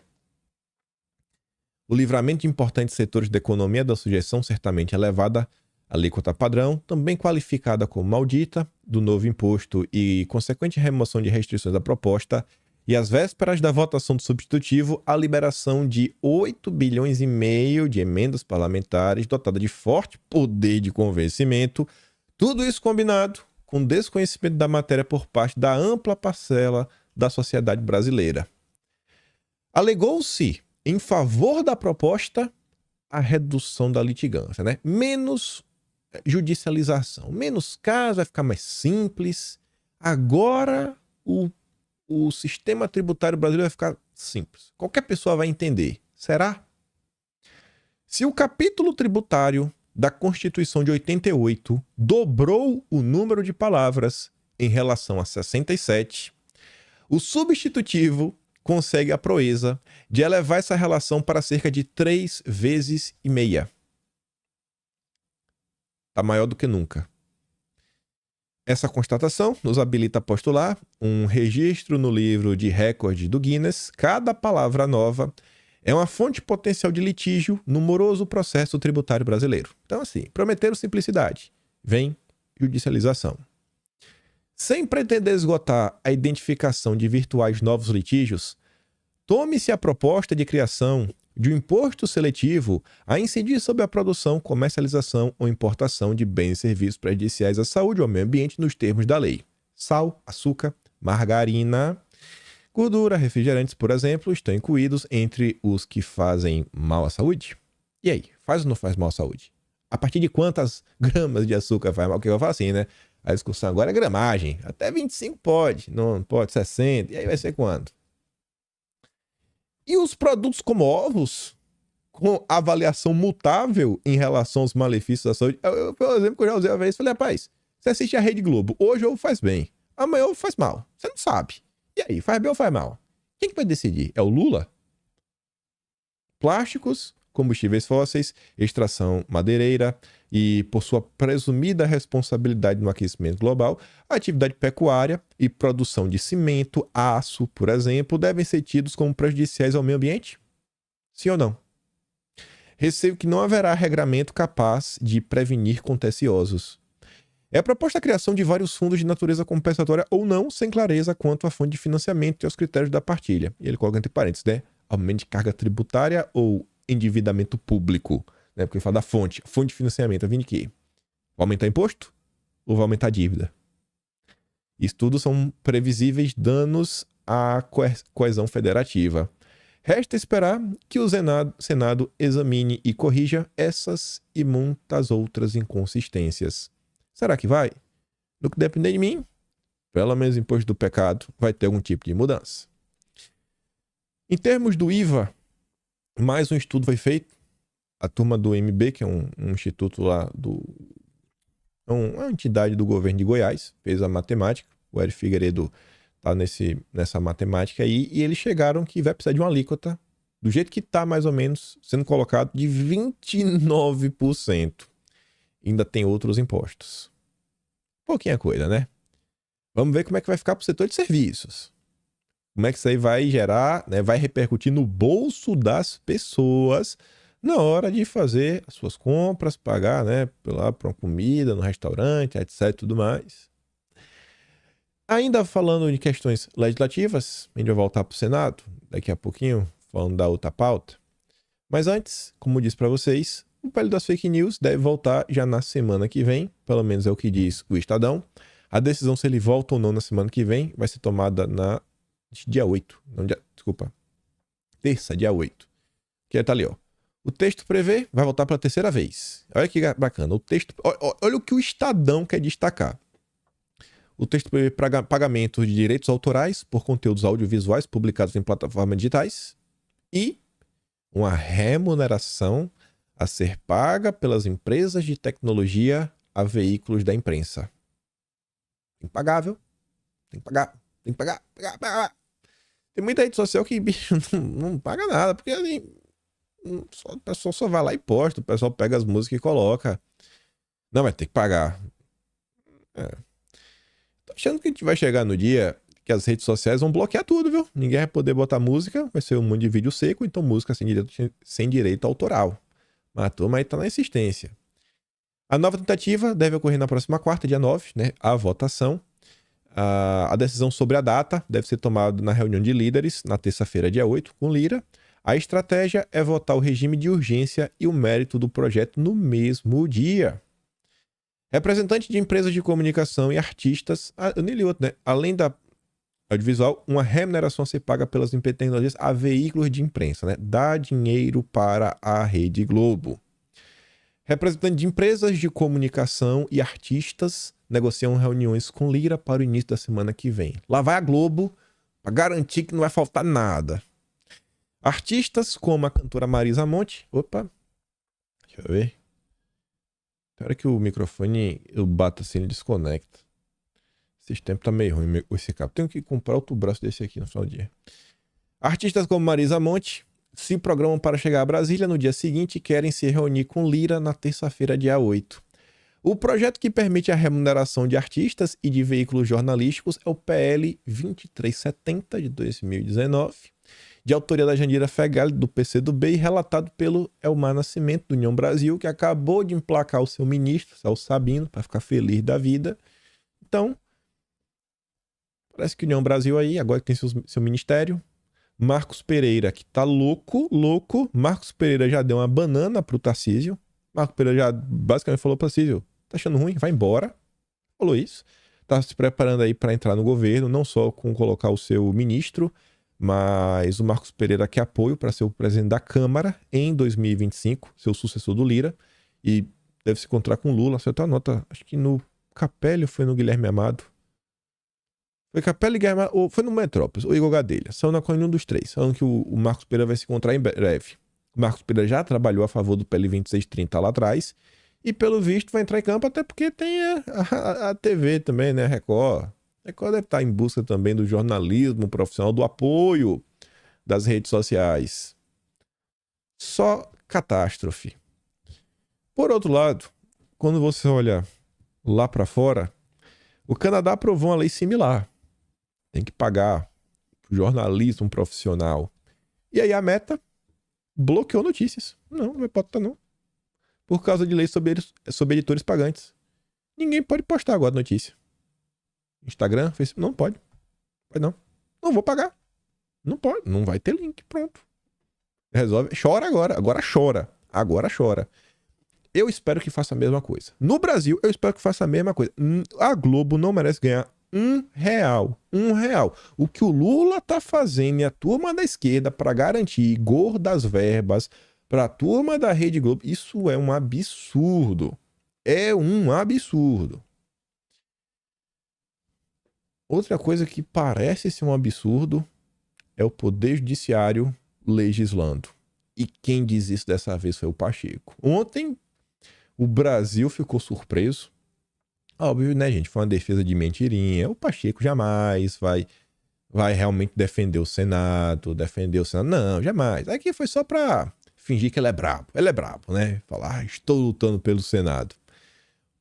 O livramento de importantes setores da economia da sujeição certamente elevada à alíquota padrão, também qualificada como maldita, do novo imposto e consequente remoção de restrições da proposta, e às vésperas da votação do substitutivo, a liberação de 8 bilhões e meio de emendas parlamentares dotada de forte poder de convencimento, tudo isso combinado com desconhecimento da matéria por parte da ampla parcela da sociedade brasileira. Alegou-se em favor da proposta a redução da litigância, né? Menos judicialização, menos casos, vai ficar mais simples. Agora o sistema tributário brasileiro vai ficar simples. Qualquer pessoa vai entender. Será? Se o capítulo tributário da Constituição de 88 dobrou o número de palavras em relação a 67, o substitutivo consegue a proeza de elevar essa relação para cerca de 3,5 vezes. Está maior do que nunca. Essa constatação nos habilita a postular um registro no livro de recordes do Guinness. Cada palavra nova é uma fonte potencial de litígio no moroso processo tributário brasileiro. Então, assim, prometeram simplicidade. Vem judicialização. Sem pretender esgotar a identificação de virtuais novos litígios, tome-se a proposta de criação de um imposto seletivo a incidir sobre a produção, comercialização ou importação de bens e serviços prejudiciais à saúde ou ao meio ambiente nos termos da lei. Sal, açúcar, margarina, gordura, refrigerantes, por exemplo, estão incluídos entre os que fazem mal à saúde. E aí, faz ou não faz mal à saúde? A partir de quantas gramas de açúcar faz mal? Que eu falo assim, né? A discussão agora é gramagem. Até 25 pode, não pode 60. E aí vai ser quanto? E os produtos como ovos, com avaliação mutável em relação aos malefícios da saúde. Por exemplo, que eu já usei uma vez, falei, rapaz, você assiste a Rede Globo, hoje ovo faz bem, amanhã ovo faz mal. Você não sabe. E aí, faz bem ou faz mal? Quem que vai decidir? É o Lula? Plásticos, combustíveis fósseis, extração madeireira e, por sua presumida responsabilidade no aquecimento global, a atividade pecuária e produção de cimento, aço, por exemplo, devem ser tidos como prejudiciais ao meio ambiente? Sim ou não? Receio que não haverá regramento capaz de prevenir contenciosos. É proposta a criação de vários fundos de natureza compensatória ou não, sem clareza quanto à fonte de financiamento e aos critérios da partilha. E ele coloca entre parênteses, né? Aumento de carga tributária ou endividamento público, né? Porque ele fala da fonte. Fonte de financiamento, vai vir de quê? Vai aumentar imposto? Ou vai aumentar a dívida? Estudos são previsíveis danos à coesão federativa. Resta esperar que o Senado examine e corrija essas e muitas outras inconsistências. Será que vai? No que depender de mim, pelo menos o imposto do pecado vai ter algum tipo de mudança. Em termos do IVA, mais um estudo foi feito. A turma do MB, que é um instituto lá uma entidade do governo de Goiás, fez a matemática. O Hélio Figueiredo tá nessa matemática aí, e eles chegaram que vai precisar de uma alíquota, do jeito que tá mais ou menos sendo colocado, de 29%. Ainda tem outros impostos. Pouquinha coisa, né? Vamos ver como é que vai ficar pro setor de serviços. Como é que isso aí vai gerar, né? Vai repercutir no bolso das pessoas na hora de fazer as suas compras, pagar, né? Para uma comida no restaurante, etc, tudo mais. Ainda falando de questões legislativas, a gente vai voltar para o Senado daqui a pouquinho, falando da outra pauta. Mas antes, como disse para vocês, o PL das Fake News deve voltar já na semana que vem, pelo menos é o que diz o Estadão. A decisão se ele volta ou não na semana que vem vai ser tomada na dia 8. Terça, dia 8. Que tá ali, ó. O texto prevê, vai voltar pela terceira vez. Olha que bacana. O texto, olha o que o Estadão quer destacar. O texto prevê pagamento de direitos autorais por conteúdos audiovisuais publicados em plataformas digitais e uma remuneração a ser paga pelas empresas de tecnologia a veículos da imprensa. Impagável. Tem que pagar. Pagar. Tem muita rede social que, bicho, não paga nada, porque ali, o pessoal só vai lá e posta, o pessoal pega as músicas e coloca. Não, mas tem que pagar. Tô achando que a gente vai chegar no dia que as redes sociais vão bloquear tudo, viu? Ninguém vai poder botar música, vai ser um monte de vídeo seco, então música sem direito autoral. Mas a turma aí tá na insistência. A nova tentativa deve ocorrer na próxima quarta, dia 9, né? A votação. A decisão sobre a data deve ser tomada na reunião de líderes, na terça-feira, dia 8, com Lira. A estratégia é votar o regime de urgência e o mérito do projeto no mesmo dia. Representantes de empresas de comunicação e artistas, eu nem li outro, né? Além da audiovisual, uma remuneração a ser paga pelas tecnologias a veículos de imprensa, né? Dá dinheiro para a Rede Globo. Representantes de empresas de comunicação e artistas negociam reuniões com Lira para o início da semana que vem. Lá vai a Globo para garantir que não vai faltar nada. Artistas como a cantora Marisa Monte. Opa, deixa eu ver. Tem hora que o microfone eu bato assim e desconecta. Esse tempo tá meio ruim esse cabo. Tenho que comprar outro braço desse aqui no final do dia. Artistas como Marisa Monte se programam para chegar a Brasília no dia seguinte e querem se reunir com Lira na terça-feira, dia 8. O projeto que permite a remuneração de artistas e de veículos jornalísticos é o PL 2370 de 2019, de autoria da Jandira Fegali, do PCdoB, e relatado pelo Elmar Nascimento, do União Brasil, que acabou de emplacar o seu ministro, Celso Sabino, para ficar feliz da vida. Então, parece que União Brasil aí, agora que tem seu ministério. Marcos Pereira, que tá louco. Marcos Pereira já deu uma banana pro Tarcísio. Marcos Pereira já basicamente falou pro Tarcísio: tá achando ruim? Vai embora. Falou isso. Tá se preparando aí para entrar no governo, não só com colocar o seu ministro, mas o Marcos Pereira quer apoio para ser o presidente da Câmara em 2025, seu sucessor do Lira, e deve se encontrar com o Lula. Você até anota, acho que no Capelli ou foi no Guilherme Amado? Foi Capelli, Guilherme Amado, ou foi no Metrópolis, ou Igor Gadelha. São na coisa um dos três. Falando que o Marcos Pereira vai se encontrar em breve. O Marcos Pereira já trabalhou a favor do PL 2630 lá atrás, e pelo visto vai entrar em campo até porque tem a TV também, né? Record. Record deve estar em busca também do jornalismo profissional, do apoio das redes sociais. Só catástrofe. Por outro lado, quando você olha lá para fora, o Canadá aprovou uma lei similar. Tem que pagar o jornalismo profissional. E aí a Meta bloqueou notícias. Não vai botar não. Por causa de lei sobre editores pagantes. Ninguém pode postar agora notícia. Instagram, Facebook, não pode. Pode não. Não vou pagar. Não pode. Não vai ter link. Pronto. Resolve. Chora agora. Agora chora. Agora chora. Eu espero que faça a mesma coisa. No Brasil, eu espero que faça a mesma coisa. A Globo não merece ganhar R$1. R$1. O que o Lula tá fazendo e a turma da esquerda para garantir gordas verbas para a turma da Rede Globo, isso é um absurdo. É um absurdo. Outra coisa que parece ser um absurdo é o Poder Judiciário legislando. E quem diz isso dessa vez foi o Pacheco. Ontem, o Brasil ficou surpreso. Óbvio, né, gente? Foi uma defesa de mentirinha. O Pacheco jamais vai realmente defender o Senado, Não, jamais. Aqui foi só pra fingir que ele é brabo. Ele é brabo, né? Falar, estou lutando pelo Senado.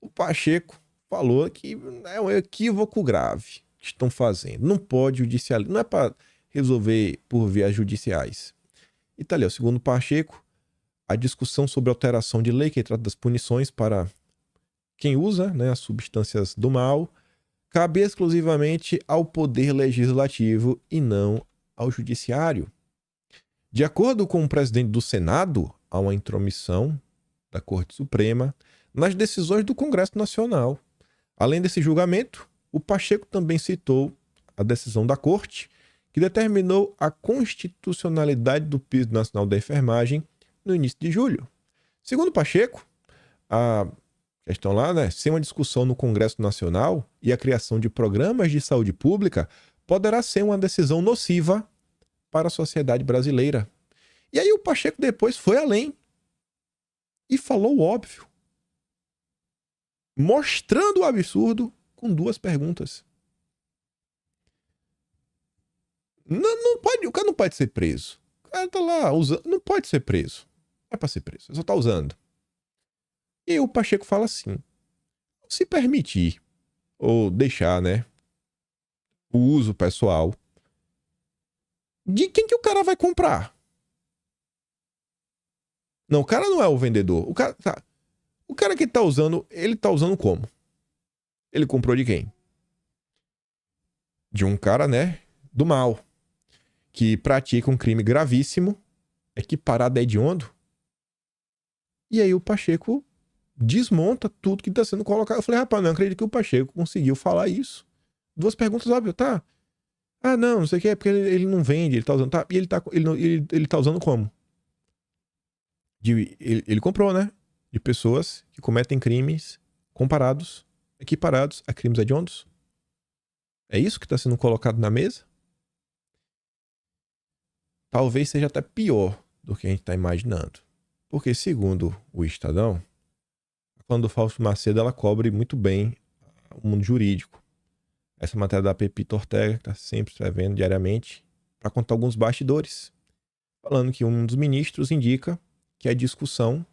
O Pacheco falou que é um equívoco grave que estão fazendo. Não pode judicializar. Não é para resolver por vias judiciais. E tá ali, ó, segundo o Pacheco, a discussão sobre alteração de lei que trata das punições para quem usa, né, as substâncias do mal, cabe exclusivamente ao Poder Legislativo e não ao Judiciário. De acordo com o presidente do Senado, há uma intromissão da Corte Suprema nas decisões do Congresso Nacional. Além desse julgamento, o Pacheco também citou a decisão da Corte, que determinou a constitucionalidade do Piso Nacional da Enfermagem no início de julho. Segundo Pacheco, a questão lá, né, sem uma discussão no Congresso Nacional e a criação de programas de saúde pública poderá ser uma decisão nociva para a sociedade brasileira. E aí o Pacheco depois foi além e falou o óbvio, mostrando o absurdo com duas perguntas. Não pode, o cara não pode ser preso. O cara tá lá usando, não pode ser preso. Não é para ser preso, ele só tá usando. E aí o Pacheco fala assim: se permitir ou deixar, né, o uso pessoal, de quem que o cara vai comprar? Não, o cara não é o vendedor. O cara que tá usando, ele tá usando como? Ele comprou de quem? De um cara, né, do mal, que pratica um crime gravíssimo, equiparado a hediondo. E aí o Pacheco desmonta tudo que está sendo colocado. Eu falei, rapaz, não acredito que o Pacheco conseguiu falar isso. Duas perguntas óbvias, tá? Ah, não sei o que, é porque ele não vende, ele tá usando. Tá, e ele tá usando como? Ele comprou, né? De pessoas que cometem crimes equiparados a crimes hediondos. É isso que está sendo colocado na mesa? Talvez seja até pior do que a gente está imaginando. Porque, segundo o Estadão, quando o Fausto Macedo, ela cobre muito bem o mundo jurídico. Essa matéria da Pepita Ortega, que está sempre escrevendo diariamente, para contar alguns bastidores. Falando que um dos ministros indica que a discussão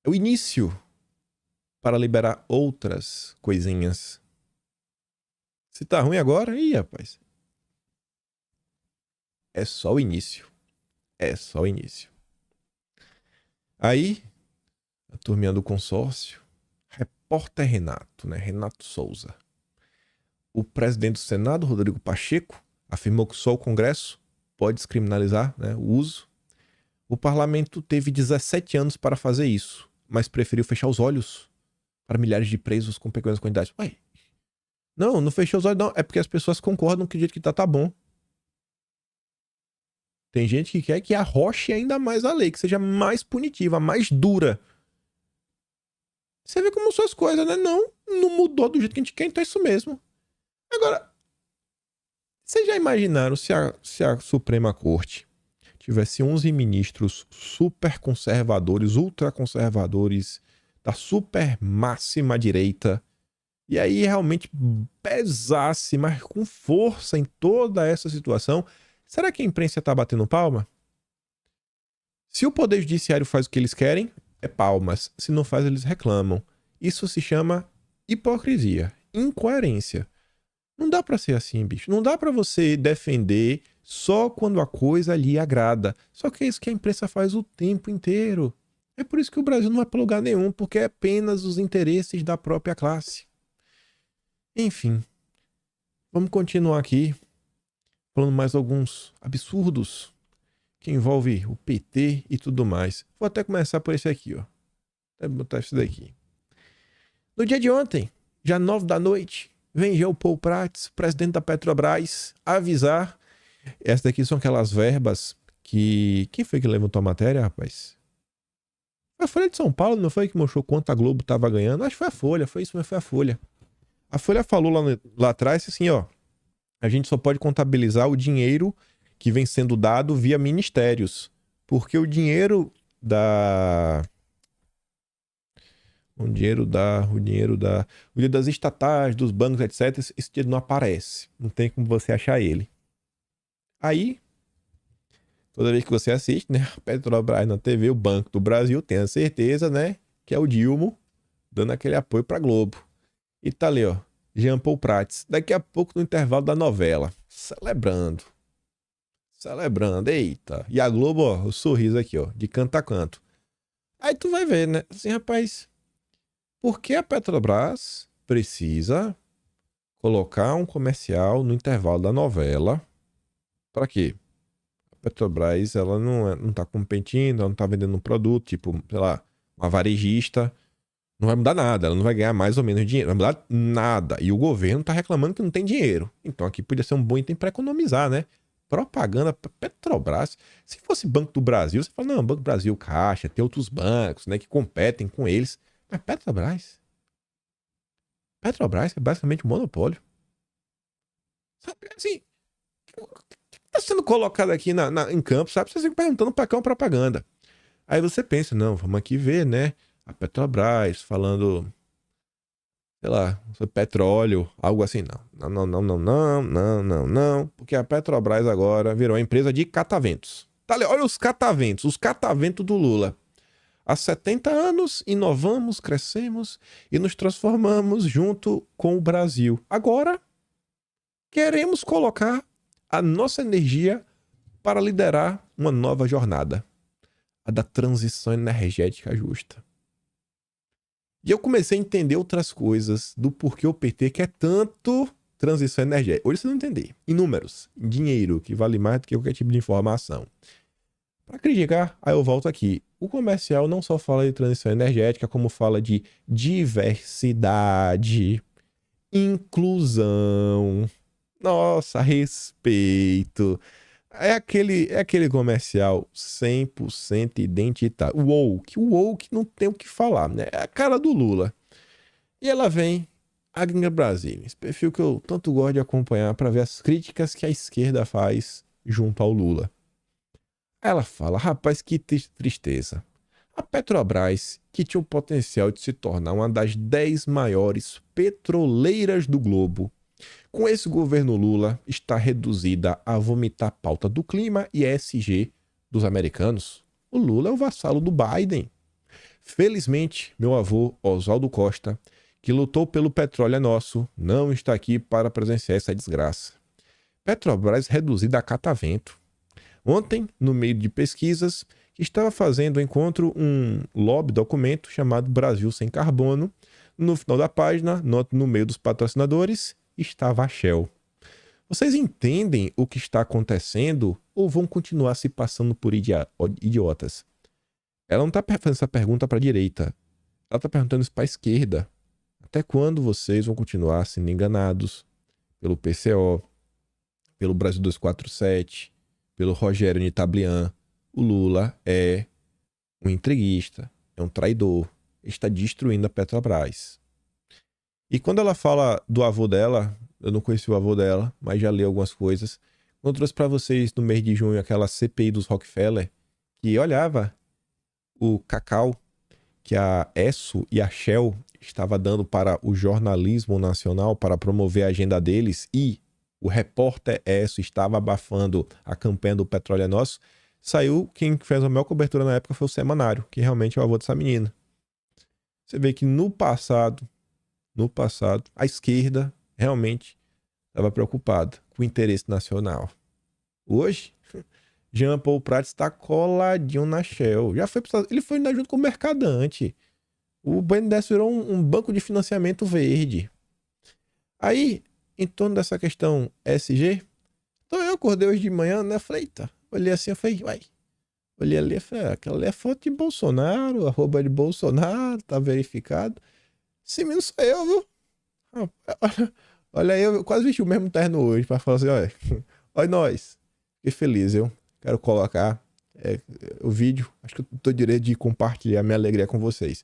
é o início para liberar outras coisinhas. Se tá ruim agora, ih, rapaz. É só o início. É só o início. Aí, a turminha do consórcio, repórter Renato, né? Renato Souza. O presidente do Senado, Rodrigo Pacheco, afirmou que só o Congresso pode descriminalizar, né, o uso. O parlamento teve 17 anos para fazer isso, mas preferiu fechar os olhos para milhares de presos com pequenas quantidades. Ué, não fechou os olhos não, é porque as pessoas concordam que o jeito que tá bom. Tem gente que quer que arroche ainda mais a lei, que seja mais punitiva, mais dura. Você vê como são as coisas, né? Não mudou do jeito que a gente quer, então é isso mesmo. Agora, vocês já imaginaram se a Suprema Corte tivesse 11 ministros super conservadores, ultra conservadores, da super máxima direita, e aí realmente pesasse, mas com força em toda essa situação, será que a imprensa tá batendo palma? Se o Poder Judiciário faz o que eles querem, é palmas. Se não faz, eles reclamam. Isso se chama hipocrisia, incoerência. Não dá pra ser assim, bicho. Não dá pra você defender só quando a coisa lhe agrada. Só que é isso que a imprensa faz o tempo inteiro. É por isso que o Brasil não vai pra lugar nenhum, porque é apenas os interesses da própria classe. Enfim, vamos continuar aqui falando mais alguns absurdos que envolvem o PT e tudo mais. Vou até começar por esse aqui, ó. Vou botar esse daqui. No dia de ontem, já 9 da noite, vem Jean Paul Prats, presidente da Petrobras, avisar. Essas daqui são aquelas verbas que... Quem foi que levantou a matéria, rapaz? Foi a Folha de São Paulo, não foi que mostrou quanto a Globo tava ganhando? Acho que foi a Folha, foi isso, mas foi a Folha. A Folha falou lá atrás assim, ó, a gente só pode contabilizar o dinheiro que vem sendo dado via ministérios, porque o dinheiro das estatais, dos bancos, etc, esse dinheiro não aparece, não tem como você achar ele. Aí, toda vez que você assiste, né, a Petrobras na TV, o Banco do Brasil, tem a certeza, né, que é o Dilma dando aquele apoio pra Globo. E tá ali, ó, Jean Paul Prats, daqui a pouco no intervalo da novela, celebrando, eita. E a Globo, ó, o sorriso aqui, ó, de canto a canto. Aí tu vai ver, né, assim, rapaz, por que a Petrobras precisa colocar um comercial no intervalo da novela? Pra quê? A Petrobras, ela não tá competindo, ela não tá vendendo um produto, tipo, sei lá, uma varejista. Não vai mudar nada, ela não vai ganhar mais ou menos dinheiro, não vai mudar nada. E o governo tá reclamando que não tem dinheiro. Então aqui podia ser um bom item para economizar, né? Propaganda pra Petrobras. Se fosse Banco do Brasil, você fala, não, Banco do Brasil, Caixa, tem outros bancos, né, que competem com eles. Mas Petrobras é basicamente um monopólio. Sabe, assim, o que tá sendo colocado aqui em campo, sabe? Você fica perguntando pra cá uma propaganda. Aí você pensa, não, vamos aqui ver, né? A Petrobras falando, sei lá, sobre petróleo, algo assim, não, porque a Petrobras agora virou uma empresa de cataventos. Tá ali, olha os cataventos do Lula. Há 70 anos inovamos, crescemos e nos transformamos junto com o Brasil. Agora, queremos colocar a nossa energia para liderar uma nova jornada, a da transição energética justa. E eu comecei a entender outras coisas do porquê o PT quer tanto transição energética. Hoje você não entender. Em números, em dinheiro, que vale mais do que qualquer tipo de informação. Para criticar, aí eu volto aqui. O comercial não só fala de transição energética, como fala de diversidade, inclusão, nossa, respeito. É aquele comercial 100% identitário. O woke não tem o que falar, né? É a cara do Lula. E ela vem, a Gringa Brasil, esse perfil que eu tanto gosto de acompanhar para ver as críticas que a esquerda faz junto ao Lula. Ela fala, rapaz, que tristeza. A Petrobras, que tinha o potencial de se tornar uma das 10 maiores petroleiras do globo, com esse governo Lula, está reduzida a vomitar a pauta do clima e ESG dos americanos. O Lula é o vassalo do Biden. Felizmente, meu avô, Oswaldo Costa, que lutou pelo petróleo é nosso, não está aqui para presenciar essa desgraça. Petrobras reduzida a catavento. Ontem, no meio de pesquisas, estava fazendo encontro um lobby documento chamado Brasil Sem Carbono. No final da página, no meio dos patrocinadores, estava a Shell. Vocês entendem o que está acontecendo ou vão continuar se passando por idiotas? Ela não está fazendo essa pergunta para a direita. Ela está perguntando isso para a esquerda. Até quando vocês vão continuar sendo enganados pelo PCO, pelo Brasil 247, pelo Rogério Nitablian? O Lula é um intriguista, é um traidor, está destruindo a Petrobras. E quando ela fala do avô dela, eu não conheci o avô dela, mas já li algumas coisas. Eu trouxe para vocês no mês de junho aquela CPI dos Rockefeller, que olhava o cacau que a Esso e a Shell estava dando para o jornalismo nacional para promover a agenda deles, e o repórter Esso estava abafando a campanha do Petróleo é Nosso. Saiu, quem fez a maior cobertura na época foi o Semanário, que realmente é o avô dessa menina. Você vê que no passado, a esquerda realmente estava preocupada com o interesse nacional. Hoje, Jean Paul Prats está coladinho na Shell. Ele foi ainda junto com o Mercadante. O BNDES virou um banco de financiamento verde. Aí, em torno dessa questão ESG, então eu acordei hoje de manhã, né? Falei, eita. Olhei assim, eu falei, uai. Olhei ali, falei, aquela ali é foto de Bolsonaro, arroba de Bolsonaro, tá verificado. Esse menino sou eu, viu? Olha aí, eu quase vesti o mesmo terno hoje pra falar assim, olha, olha nós. Fiquei feliz, eu quero colocar o vídeo. Acho que eu tô direito de compartilhar minha alegria com vocês.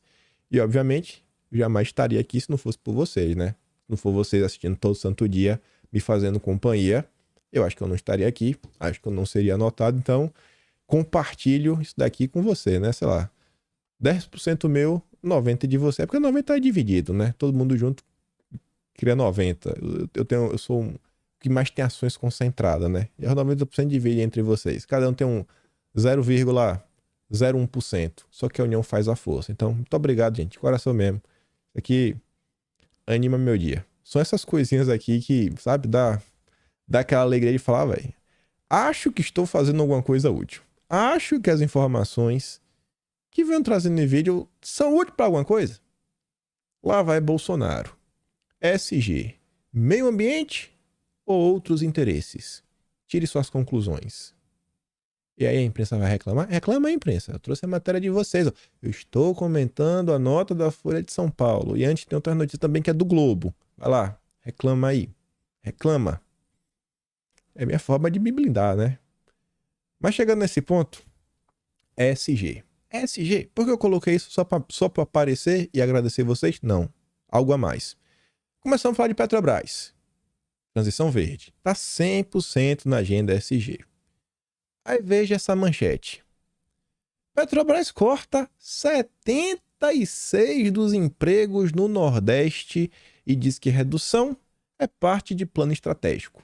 E, obviamente, eu jamais estaria aqui se não fosse por vocês, né? Se não for vocês assistindo todo santo dia, me fazendo companhia, eu acho que eu não estaria aqui. Acho que eu não seria anotado. Então, compartilho isso daqui com você, né? Sei lá, 10% meu, 90% de você. É porque 90% é dividido, né? Todo mundo junto cria 90%. Eu sou um que mais tem ações concentradas, né? E os 90% divide entre vocês. Cada um tem um 0,01%. Só que a união faz a força. Então, muito obrigado, gente. De coração mesmo. Isso aqui anima meu dia. São essas coisinhas aqui que, sabe, dá aquela alegria de falar, velho. Acho que estou fazendo alguma coisa útil. Acho que as informações que vêm trazendo em vídeo são úteis para alguma coisa. Lá vai Bolsonaro. SG. Meio ambiente ou outros interesses? Tire suas conclusões. E aí a imprensa vai reclamar? Reclama a imprensa. Eu trouxe a matéria de vocês. Ó. Eu estou comentando a nota da Folha de São Paulo. E antes tem outra notícia também que é do Globo. Vai lá. Reclama aí. Reclama. É minha forma de me blindar, né? Mas chegando nesse ponto, ESG. ESG, por que eu coloquei isso só para aparecer e agradecer vocês? Não. Algo a mais. Começamos a falar de Petrobras. Transição verde. Está 100% na agenda ESG. Aí veja essa manchete. Petrobras corta 76 dos empregos no Nordeste e diz que redução é parte de plano estratégico.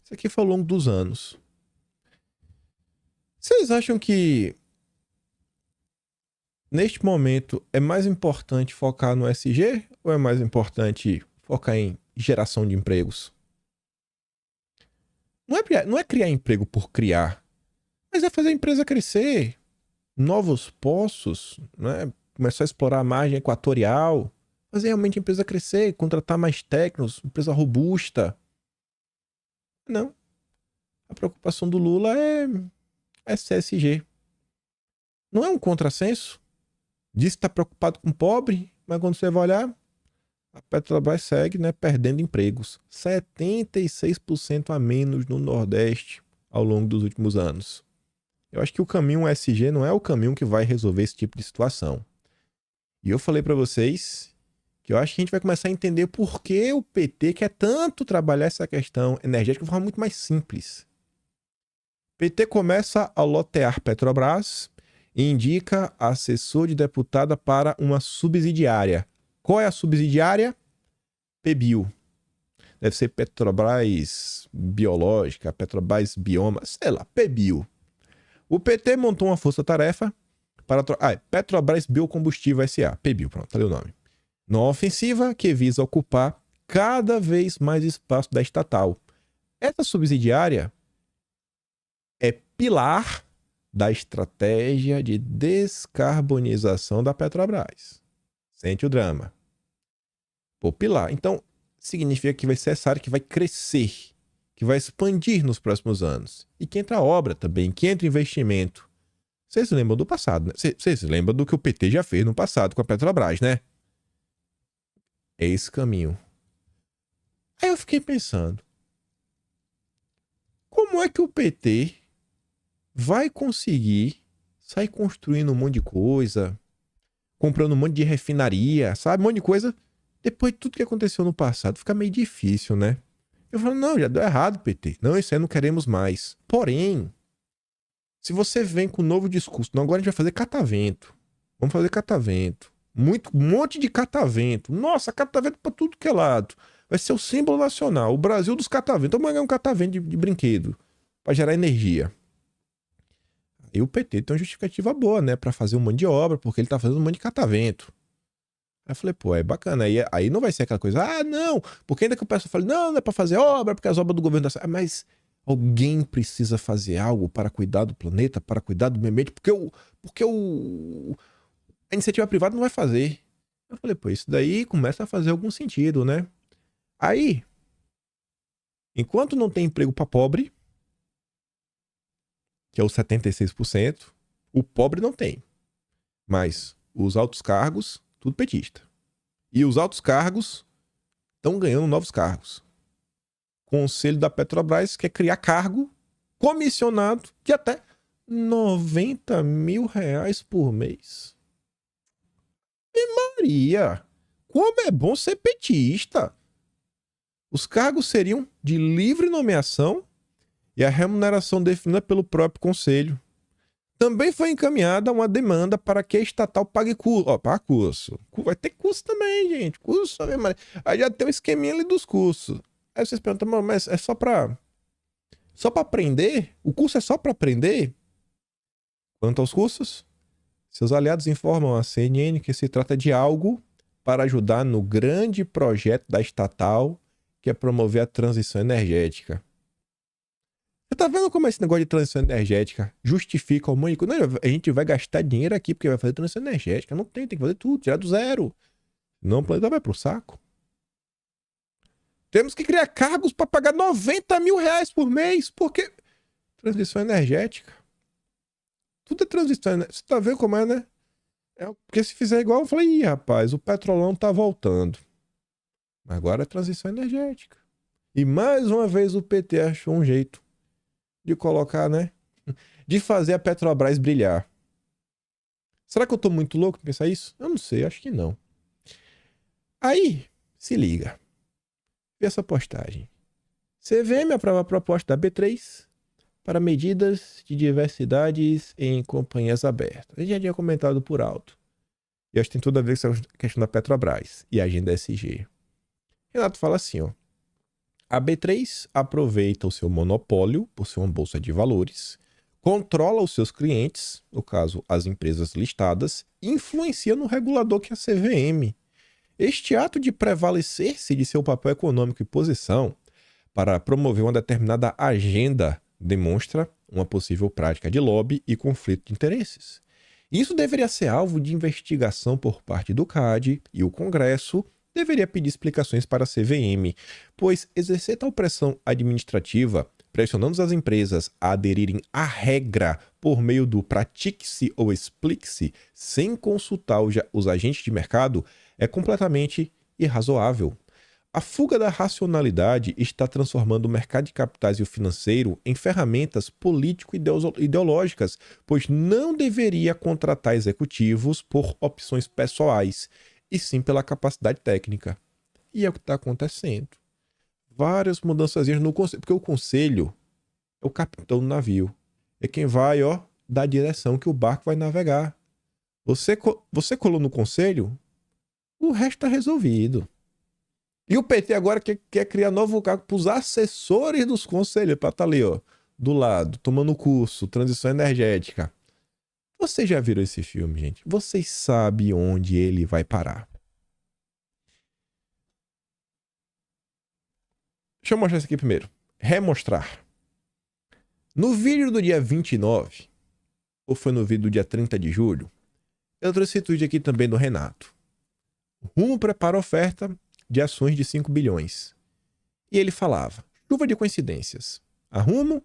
Isso aqui foi ao longo dos anos. Vocês acham que neste momento é mais importante focar no ESG ou é mais importante focar em geração de empregos? Não é criar emprego por criar, mas é fazer a empresa crescer, novos poços, né? Começar a explorar a margem equatorial, fazer realmente a empresa crescer, contratar mais técnicos, empresa robusta. Não. A preocupação do Lula é CSG. Não é um contrassenso? Diz que está preocupado com o pobre, mas quando você vai olhar, a Petrobras segue, né, perdendo empregos. 76% a menos no Nordeste ao longo dos últimos anos. Eu acho que o caminho ESG não é o caminho que vai resolver esse tipo de situação. E eu falei para vocês que eu acho que a gente vai começar a entender por que o PT quer tanto trabalhar essa questão energética de uma forma muito mais simples. O PT começa a lotear Petrobras e indica assessor de deputada para uma subsidiária. Qual é a subsidiária? PBio. Deve ser Petrobras Biológica, Petrobras Bioma, sei lá, PBio. O PT montou uma força-tarefa para... Petrobras Biocombustível S.A., PBio, pronto, tá ali o nome. Numa ofensiva que visa ocupar cada vez mais espaço da estatal. Essa subsidiária é pilar da estratégia de descarbonização da Petrobras. Sente o drama. Pô, pilar. Então, significa que vai ser essa área que vai crescer, que vai expandir nos próximos anos. E que entra obra também, que entra investimento. Vocês lembram do passado, né? Vocês lembram do que o PT já fez no passado com a Petrobras, né? É esse caminho. Aí eu fiquei pensando, como é que o PT vai conseguir sair construindo um monte de coisa, comprando um monte de refinaria, sabe? Um monte de coisa. Depois de tudo que aconteceu no passado, fica meio difícil, né? Eu falo, não, já deu errado, PT. Não, isso aí não queremos mais. Porém, se você vem com um novo discurso, não, agora a gente vai fazer catavento. Vamos fazer catavento. Um monte de catavento. Nossa, catavento pra tudo que é lado. Vai ser o símbolo nacional, o Brasil dos cataventos. Vamos ganhar um catavento de brinquedo pra gerar energia. E o PT tem uma justificativa boa, né? Pra fazer um monte de obra, porque ele tá fazendo um monte de catavento. Aí eu falei, pô, é bacana. Aí não vai ser aquela coisa, não, porque ainda que o pessoal fale, não é pra fazer obra, porque as obras do governo... Mas alguém precisa fazer algo para cuidar do planeta, para cuidar do meio ambiente, porque a iniciativa privada não vai fazer. Eu falei, pô, isso daí começa a fazer algum sentido, né? Aí, enquanto não tem emprego para pobre, que é o 76%, o pobre não tem. Mas os altos cargos, tudo petista. E os altos cargos, estão ganhando novos cargos. O Conselho da Petrobras quer criar cargo comissionado de até R$ 90 mil por mês. E Maria, como é bom ser petista! Os cargos seriam de livre nomeação e a remuneração definida pelo próprio Conselho. Também foi encaminhada uma demanda para que a estatal pague curso. Ó, paga curso. Vai ter curso também, gente. Curso também, Maria. Aí já tem um esqueminha ali dos cursos. Aí vocês perguntam, mas é só pra aprender? O curso é só pra aprender? Quanto aos cursos, seus aliados informam à CNN que se trata de algo para ajudar no grande projeto da estatal, que é promover a transição energética. Você tá vendo como esse negócio de transição energética justifica o monte? Não, a gente vai gastar dinheiro aqui porque vai fazer transição energética. Não tem que fazer tudo, tirar do zero. Não, o planeta vai pro saco. Temos que criar cargos para pagar R$ 90 mil por mês, porque transição energética. Tudo é transição energética. Você tá vendo como é, né? Porque se fizer igual, eu falei, ih, rapaz, o petrolão tá voltando. Agora é transição energética. E mais uma vez o PT achou um jeito de colocar, né? De fazer a Petrobras brilhar. Será que eu tô muito louco pra pensar isso? Eu não sei, acho que não. Aí, se liga. Vê essa postagem. CVM aprova a proposta da B3 para medidas de diversidades em companhias abertas. A gente já tinha comentado por alto. E acho que tem tudo a ver com essa questão da Petrobras e a agenda SG. Renato fala assim, ó. A B3 aproveita o seu monopólio por ser uma bolsa de valores, controla os seus clientes, no caso, as empresas listadas, e influencia no regulador que é a CVM. Este ato de prevalecer-se de seu papel econômico e posição para promover uma determinada agenda demonstra uma possível prática de lobby e conflito de interesses. Isso deveria ser alvo de investigação por parte do CAD e o Congresso deveria pedir explicações para a CVM, pois exercer tal pressão administrativa, pressionando as empresas a aderirem à regra por meio do pratique-se ou explique-se, sem consultar os agentes de mercado, é completamente irrazoável. A fuga da racionalidade está transformando o mercado de capitais e o financeiro em ferramentas político-ideológicas, pois não deveria contratar executivos por opções pessoais, e sim pela capacidade técnica. E é o que está acontecendo. Várias mudanças no conselho, porque o conselho é o capitão do navio. É quem vai, ó, dar a direção que o barco vai navegar. Você colou no conselho, o resto está resolvido. E o PT agora quer criar novo cargo para os assessores dos conselhos, para estar ali, ó, do lado, tomando curso, transição energética. Vocês já viram esse filme, gente? Vocês sabem onde ele vai parar. Deixa eu mostrar isso aqui primeiro. Remostrar. No vídeo do dia 29, ou foi no vídeo do dia 30 de julho, eu trouxe esse vídeo aqui também do Renato. Rumo prepara oferta de ações de 5 bilhões. E ele falava, chuva de coincidências. A Rumo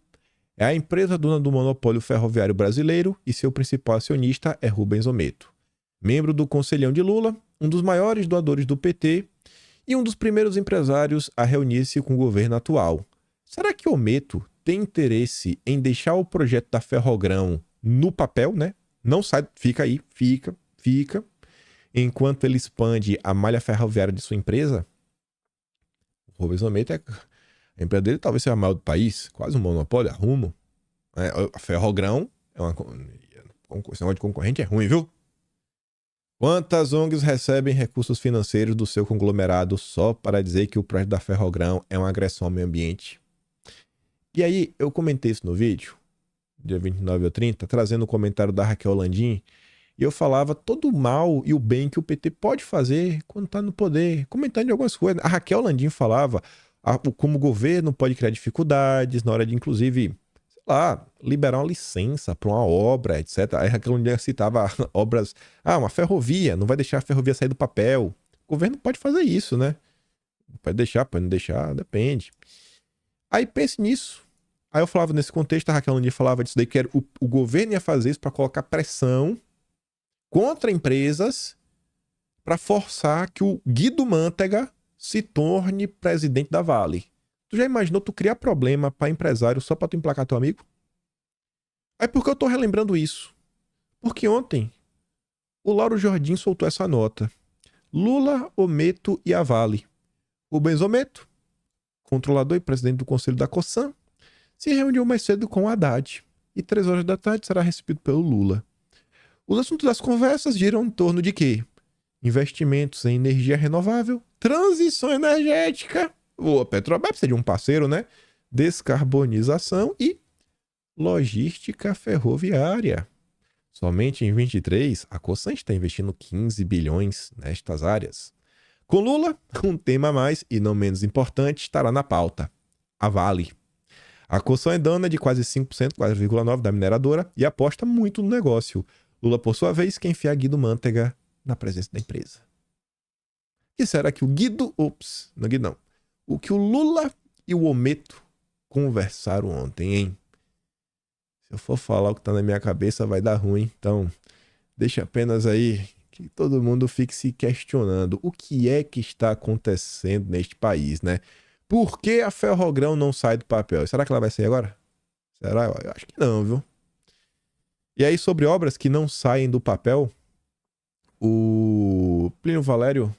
é a empresa dona do monopólio ferroviário brasileiro e seu principal acionista é Rubens Ometo, membro do Conselhão de Lula, um dos maiores doadores do PT e um dos primeiros empresários a reunir-se com o governo atual. Será que Ometo tem interesse em deixar o projeto da Ferrogrão no papel, né? Não sai, fica aí, fica, enquanto ele expande a malha ferroviária de sua empresa? O Rubens Ometo a empresa dele talvez seja a maior do país, quase um monopólio, a Rumo. A Ferrogrão é uma negócio de concorrente, é ruim, viu? Quantas ONGs recebem recursos financeiros do seu conglomerado só para dizer que o projeto da Ferrogrão é uma agressão ao meio ambiente? E aí, eu comentei isso no vídeo, dia 29 ou 30, trazendo o comentário da Raquel Landim, e eu falava todo o mal e o bem que o PT pode fazer quando está no poder, comentando de algumas coisas. A Raquel Landim falava como o governo pode criar dificuldades na hora de, inclusive, sei lá, liberar uma licença para uma obra, etc. Aí a Raquel Landim citava obras, uma ferrovia, não vai deixar a ferrovia sair do papel. O governo pode fazer isso, né? Pode deixar, pode não deixar, depende. Aí pense nisso. Aí eu falava nesse contexto, a Raquel Landim falava disso daí, que o governo ia fazer isso para colocar pressão contra empresas para forçar que o Guido Mantega se torne presidente da Vale. Tu já imaginou tu criar problema para empresário só para tu emplacar teu amigo? Aí por que eu tô relembrando isso? Porque ontem o Lauro Jordim soltou essa nota. Lula, Ometo e a Vale. Rubens Ometo, controlador e presidente do Conselho da Cosan, se reuniu mais cedo com o Haddad e 3 horas da tarde será recebido pelo Lula. Os assuntos das conversas giram em torno de quê? Investimentos em energia renovável, transição energética, a Petrobras precisa de um parceiro, né? Descarbonização e logística ferroviária. Somente em 23, a Cosan está investindo 15 bilhões nestas áreas. Com Lula, um tema a mais e não menos importante estará na pauta: a Vale. A Cosan é dona de quase 5%, 4,9% da mineradora e aposta muito no negócio. Lula, por sua vez, quer enfiar Guido Mantega na presença da empresa. E será que o Guido... Não, Guido não. O que o Lula e o Ometo conversaram ontem, hein? Se eu for falar o que tá na minha cabeça, vai dar ruim. Então, deixa apenas aí que todo mundo fique se questionando o que é que está acontecendo neste país, né? Por que a Ferrogrão não sai do papel? Será que ela vai sair agora? Será? Eu acho que não, viu? E aí, sobre obras que não saem do papel, o Plínio Valério...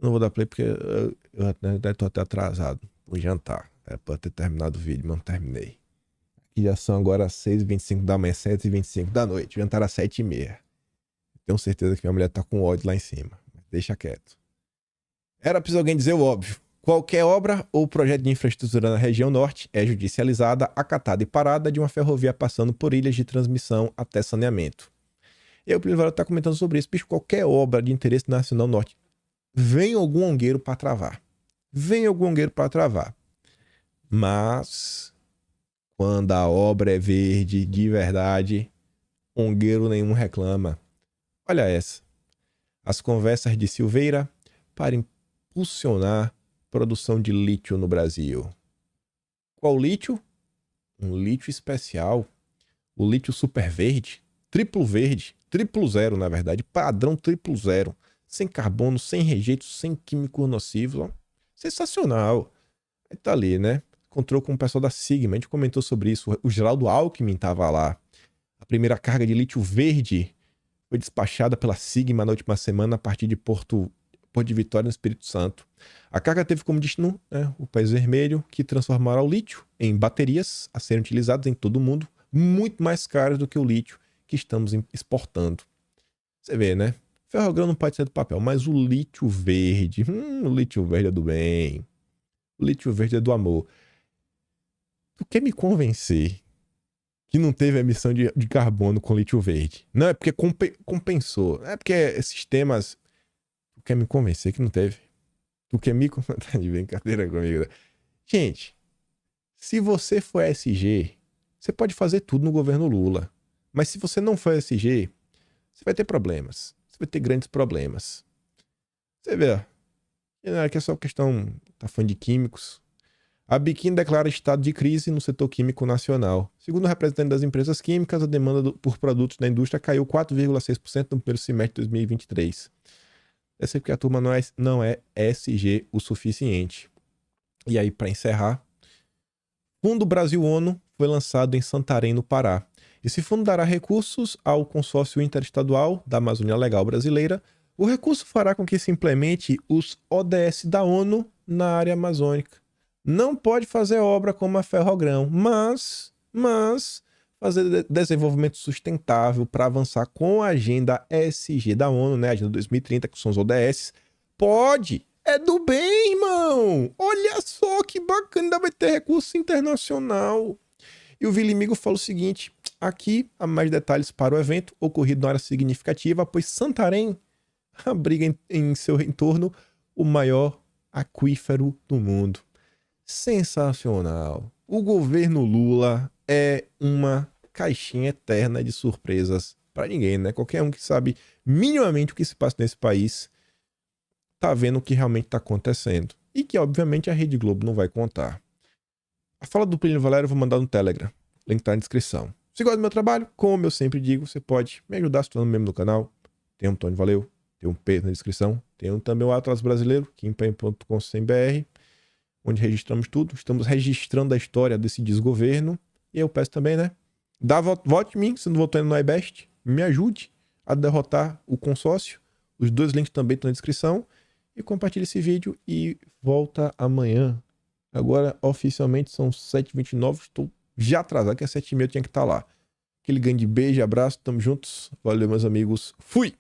Não vou dar play porque eu tô até atrasado pro jantar. Era pra ter terminado o vídeo, mas não terminei. E já são agora 6h25 da manhã, 7h25 da noite. O jantar às 7h30. Tenho certeza que minha mulher tá com ódio lá em cima. Deixa quieto. Era preciso alguém dizer o óbvio. Qualquer obra ou projeto de infraestrutura na região norte é judicializada, acatada e parada de uma ferrovia passando por ilhas de transmissão até saneamento. E aí o Plínio Valério tá comentando sobre isso. Bicho, qualquer obra de interesse nacional norte, vem algum ongueiro para travar. Vem algum ongueiro para travar. Mas... quando a obra é verde, de verdade, ongueiro nenhum reclama. Olha essa. As conversas de Silveira para impulsionar produção de lítio no Brasil. Qual lítio? Um lítio especial. O lítio super verde, triplo zero, na verdade, padrão triplo zero. Sem carbono, sem rejeito, sem químicos nocivos. Sensacional. Aí tá ali, né? Encontrou com o pessoal da Sigma, a gente comentou sobre isso. O Geraldo Alckmin estava lá. A primeira carga de lítio verde foi despachada pela Sigma na última semana a partir de Porto de Vitória, no Espírito Santo. A carga teve como destino, né, o País Vermelho, que transformará o lítio em baterias a serem utilizadas em todo o mundo, muito mais caras do que o lítio que estamos exportando. Você vê, né? Ferrogrão não pode ser do papel, mas o lítio verde é do bem. O lítio verde é do amor. Tu quer me convencer que não teve emissão de carbono com lítio verde? Não, é porque compensou. É porque esses temas... Tu quer me convencer que não teve? Tu quer me... Tá de brincadeira comigo, né? Gente, se você for SG, você pode fazer tudo no governo Lula. Mas se você não for SG, você vai ter problemas. Você vai ter grandes problemas. Você vê, ó. Aqui é só questão... Tá falando de químicos. A Biquíni declara estado de crise no setor químico nacional. Segundo o representante das empresas químicas, a demanda por produtos da indústria caiu 4,6% no primeiro semestre de 2023. Deve ser porque a turma não é SG o suficiente. E aí, para encerrar, Fundo Brasil ONU foi lançado em Santarém, no Pará. Esse fundo dará recursos ao consórcio interestadual da Amazônia Legal Brasileira. O recurso fará com que se implemente os ODS da ONU na área amazônica. Não pode fazer obra como a Ferrogrão, mas fazer desenvolvimento sustentável para avançar com a agenda ESG da ONU, né? A agenda 2030, que são os ODS. Pode! É do bem, irmão! Olha só que bacana, ainda vai ter recurso internacional. E o Vilimigo fala o seguinte, aqui há mais detalhes para o evento, ocorrido na área significativa, pois Santarém abriga em seu entorno o maior aquífero do mundo. Sensacional. O governo Lula é uma caixinha eterna de surpresas para ninguém, né? Qualquer um que sabe minimamente o que se passa nesse país tá vendo o que realmente tá acontecendo. E que, obviamente, a Rede Globo não vai contar. A fala do Plínio Valério eu vou mandar no Telegram. O link tá na descrição. Se gosta do meu trabalho, como eu sempre digo, você pode me ajudar se tornando membro do canal. Tem um Tony, valeu. tem um P na descrição. Tem também o Atlas Brasileiro, kimpen.com.br, onde registramos tudo. Estamos registrando a história desse desgoverno. E eu peço também, né? Vote em mim, se não votou no iBest. Me ajude a derrotar o consórcio. Os 2 links também estão na descrição. E compartilhe esse vídeo e volta amanhã. Agora, oficialmente, são 7h29. Estou já atrasado, que às 7h30 eu tinha que estar lá. Aquele grande beijo, abraço, tamo juntos. Valeu, meus amigos. Fui!